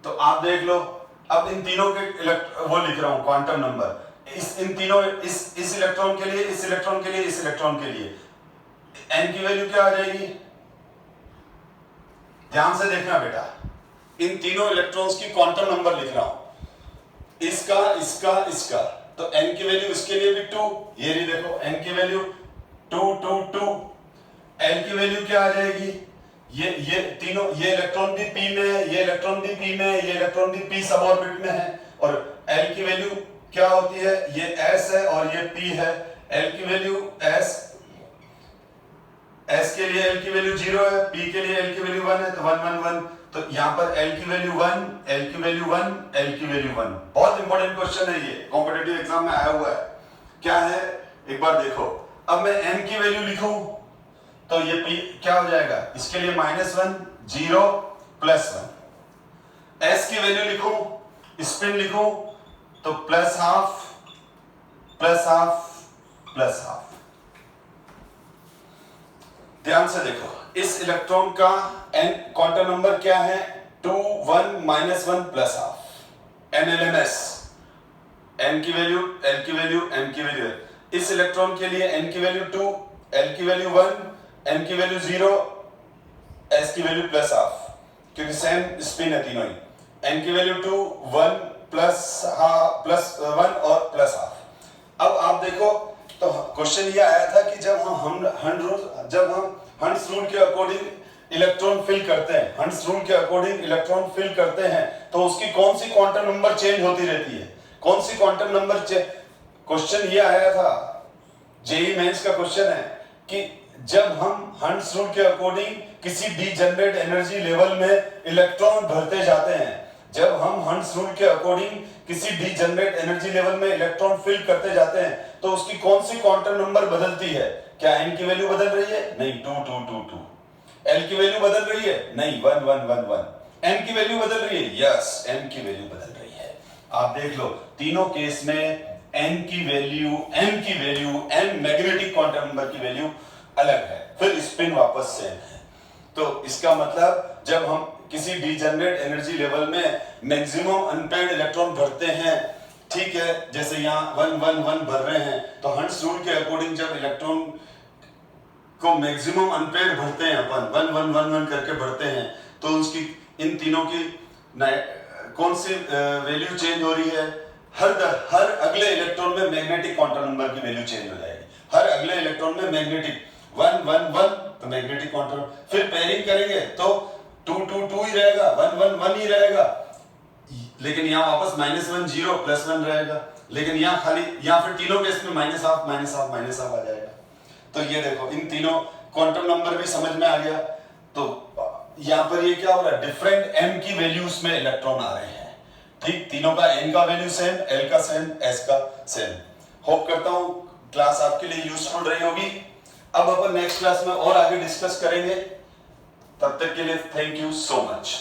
तो आप देख लो, अब इन तीनों के वो लिख रहा हूं क्वांटम नंबर, इन तीनों, इस इलेक्ट्रॉन के लिए, इस इलेक्ट्रॉन के लिए, इस इलेक्ट्रॉन के लिए n की वैल्यू क्या आ जाएगी, ध्यान से देखना बेटा, इन तीनों इलेक्ट्रॉन्स की क्वांटम नंबर लिख रहा हूं, इसका इसका इसका, तो n की वैल्यू इसके लिए भी 2, ये रही देखो n की वैल्यू 2 2 2, l की वैल्यू क्या आ जाएगी, ये तीनों, ये इलेक्ट्रॉन भी p में है, ये इलेक्ट्रॉन भी p में है, ये इलेक्ट्रॉन भी p सब ऑर्बिट में है, और l की वैल्यू क्या होती है, ये s है और ये p है, l की वैल्यू s के लिए l की वैल्यू 0 है, p के लिए l की वैल्यू 1 है, तो 1 1 1, तो यहां पर l की वैल्यू 1, l की वैल्यू 1, l की वैल्यू 1। बहुत इंपॉर्टेंट क्वेश्चन है ये, कॉम्पिटिटिव एग्जाम में आया हुआ है, क्या है एक बार देखो। अब मैं m की वैल्यू लिखूं तो ये p क्या हो जाएगा, इसके लिए -1 0 +1, s की वैल्यू लिखूं, स्पिन लिखूं तो +½ +½ +½ ध्यान से देखो, इस इलेक्ट्रॉन का n क्वांटम नंबर क्या है 2 1 -1 +½ NLMS, n की वैल्यू, l की वैल्यू, m की वैल्यू, इस इलेक्ट्रॉन के लिए n की वैल्यू 2, l की वैल्यू 1, m की वैल्यू 0, s की वैल्यू +½ क्योंकि सेम स्पिन है तीनों ही, n की वैल्यू 2 1 +1 और +½ अब आप देखो, तो क्वेश्चन ये आया था कि जब हम हंट्स रूल के अकॉर्डिंग इलेक्ट्रॉन फिल करते हैं, हंट्स रूल के अकॉर्डिंग इलेक्ट्रॉन फिल करते हैं, तो उसकी कौन सी क्वांटम नंबर चेंज होती रहती है, कौन सी क्वांटम नंबर क्वेश्चन ये आया था, जेई मेंस का क्वेश्चन है कि जब हम हंट्स रूल के अकॉर्डिंग किसी डीजनरेट एनर्जी लेवल में इलेक्ट्रॉन भरते जाते हैं, जब हम हंट्स रूल के अकॉर्डिंग किसी डीजनरेट एनर्जी लेवल में इलेक्ट्रॉन फिल करते जाते हैं, तो उसकी कौन सी क्वांटम नंबर बदलती है, क्या n की वैल्यू बदल रही है, नहीं 2 2 2 2, l की वैल्यू बदल रही है, नहीं 1 1 1 1, m की वैल्यू बदल रही है, यस m की वैल्यू बदल रही है। आप देख लो तीनों केस में n की वैल्यू, m की value, m magnetic quantum number की वैल्यू अलग है, फिर स्पिन वापस सेम है। तो इसका मतलब जब हम किसी डीजनरेट एनर्जी लेवल में मैक्सिमम अनपेयर्ड इलेक्ट्रॉन भरते हैं, ठीक है, जैसे यहाँ 1 1 1 भर रहे हैं, तो हंट्स रूल के अकॉर्डिंग जब इलेक्ट्रॉन को मैक्सिमम अनपेयर्ड भरते हैं, अपन 1 1 1 1 करके भरते हैं, तो उसकी इन तीनों की कौन सी वैल्यू चेंज हो रही है, हर अगले इलेक्ट्रॉन में मैग्नेटिक क्वांटम नंबर की वैल्यू चेंज हो जाएगी, हर अगले इलेक्ट्रॉन में मैग्नेटिक 1 1 1 तो मैग्नेटिक क्वांटम, फिर पेयरिंग करेंगे तो 2 2 2 ही रहेगा, 1 1 1 ही रहेगा, लेकिन यहाँ वापस -1 0 +1 रहेगा, लेकिन यहाँ खाली यहाँ फिर तीनों केस में -12 -12 आ जाएगा। तो ये देखो इन तीनों क्वांटम नंबर भी समझ में आ गया। तो यहाँ पर ये क्या हो रहा है, डिफरेंट m की वैल्यूज में इलेक्ट्रॉन आ रहे हैं, ठीक, तीनों का n का वैल्यू सेम, l का सेम, s का सेम। होप करता हूँ क्लास आपके लिए यूजफुल रही होगी। अब अपन नेक्स्ट क्लास में और आगे डिस्कस करेंगे, तब तक के लिए थैंक यू सो मच।